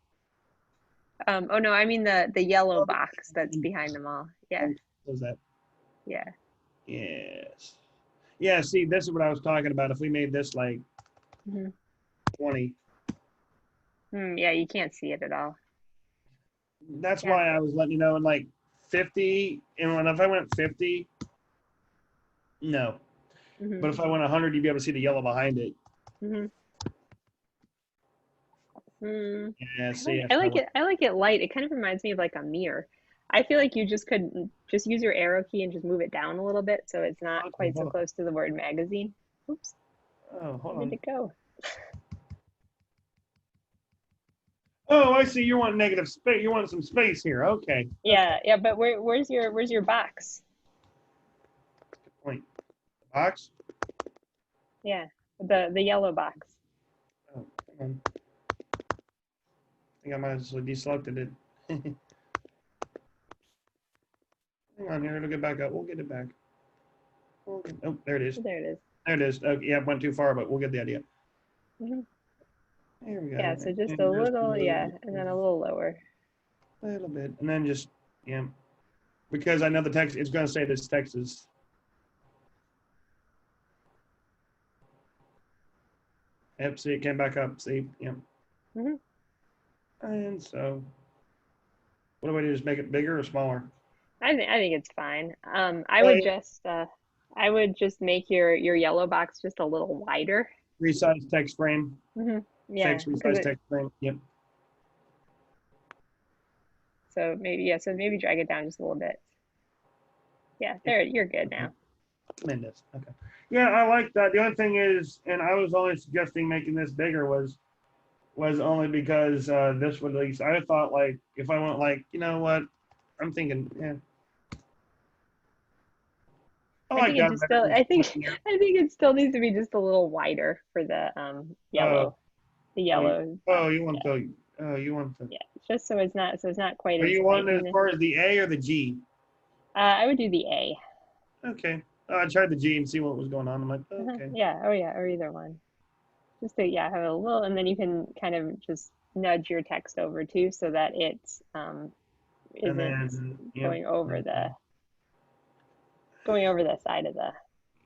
Oh no, I mean the yellow box that's behind them all. Yeah, Was that? yeah. Yes. Yeah, see, this is what I was talking about. If we made this like Hmm. 20, Yeah, you can't see it at all. that's Yeah. why I was letting you know. And like 50, and if I went 50, no. Hmm. But if I went 100, you'd be able to see the yellow behind it. Hmm. Mm, Yeah, see, if I I like went, it. I like it light. It kind of reminds me of like a mirror. I feel like you just could just use your arrow key and just move it down a little bit so it's not okay, quite so hold on. close to the word magazine. Oops, Oh, hold where did on. it go? Oh, I see. You want negative space. You want some space here. Okay. Okay. Yeah, but where's your box? Point. Box. Yeah, the yellow box. Oh, come on. I think I might have deselected it. Hang on here. It'll get back up. We'll get it back. Oh, there it is. Oh, there it is. There it is. Okay, yeah, it went too far, but we'll get the idea. Hmm. There we Yeah, go. so just a And just little, yeah, and then a little lower. a little bit. And then just, yeah. Because I know the text, it's going to say this text is, yep, see, it came back up. See, yep. Hmm. And so, what do I do? Just make it bigger or smaller? I think it's fine. Hey, I would just make your yellow box just a little wider. resize text frame. Yeah, Fix because resize it text frame. Yep. so maybe yeah, so maybe drag it down just a little bit. Yeah, Yep. there you're good Okay. now. Tremendous. Okay. Yeah, I like that. The only thing is, and I was only suggesting making this bigger was only because this would at least I thought like if I went like you know what I'm thinking yeah I I like think it that just better still than splitting it. I think it still needs to be just a little wider for the Oh the oh yellow oh box. you want Yeah. the oh you want the Yeah. Just so it's not quite are as you tight on in as there. far as the A or the G? I would do the A. Okay. I tried the G and see what was going on. I'm like okay. Yeah, oh yeah, or either one. Just to yeah, have a little and then you can kind of just nudge your text over too so that it And isn't then yep. going over Okay. Going over the side of the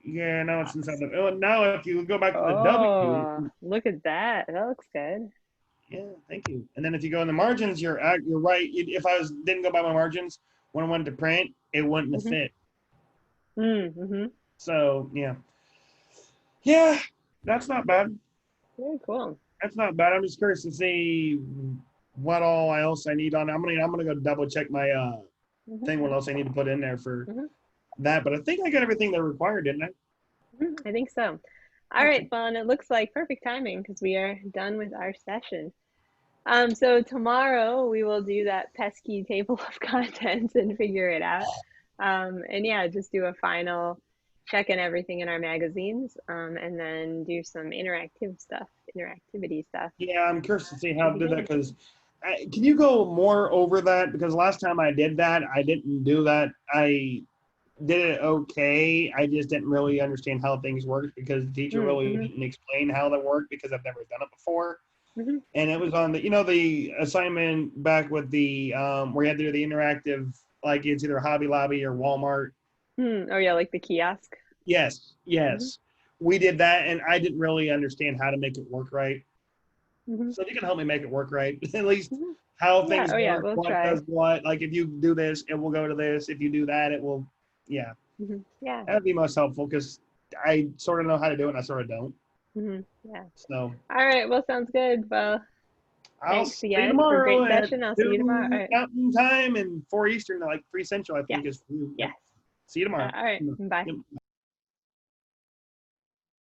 Yeah, now it's inside box. the. Oh, now if you go back to the W, Oh, look at that. That looks good. yeah, thank you. And then if you go in the margins, you're right. If I was didn't go by my margins when I went to print, it wouldn't have Mm-hmm. fit. Mm-hmm. So yeah, yeah, that's not bad. Very cool. That's not bad. I'm just curious to see what all else I need on. I'm gonna go double check my Mm-hmm. thing. What else I need to put in there for Mm-hmm. that? But I think I got everything that required, didn't I? I think so. All right, Okay. well, and it looks like perfect timing because we are done with our session. So tomorrow we will do that pesky table of contents and figure it out. And yeah, just do a final check in everything in our magazines, and then do some interactivity stuff. Yeah, I'm curious to see how Should to be do that good. because can you go more over that? Because last time I did that, I didn't do that. I did it okay. I just didn't really understand how things worked because the teacher really Mm-hmm. didn't explain how that worked because I've never done it before. Mm-hmm. And it was on the assignment back with the where you had to do the interactive, like it's either Hobby Lobby or Walmart. Oh yeah, like the kiosk. Yes, Mm-hmm. yes, we did that, and I didn't really understand how to make it work right. Mm-hmm. So if you can help me make it work right, at least Mm-hmm. how Yeah. things Oh yeah, work, we'll what try. does what. Like if you do this, it will go to this. If you do that, it will. Yeah, Yeah. that would be most helpful because I sort of know how to do it, and I sort of don't. Yeah. So All right. Well, sounds good. Well, I'll thanks see you again for a tomorrow great at session. I'll see you tomorrow. All 2 right. Mountain Time and 4 Eastern, like 3 Central, I Yes. think is. Yep. Yes. See you tomorrow. All right. Bye. Yep.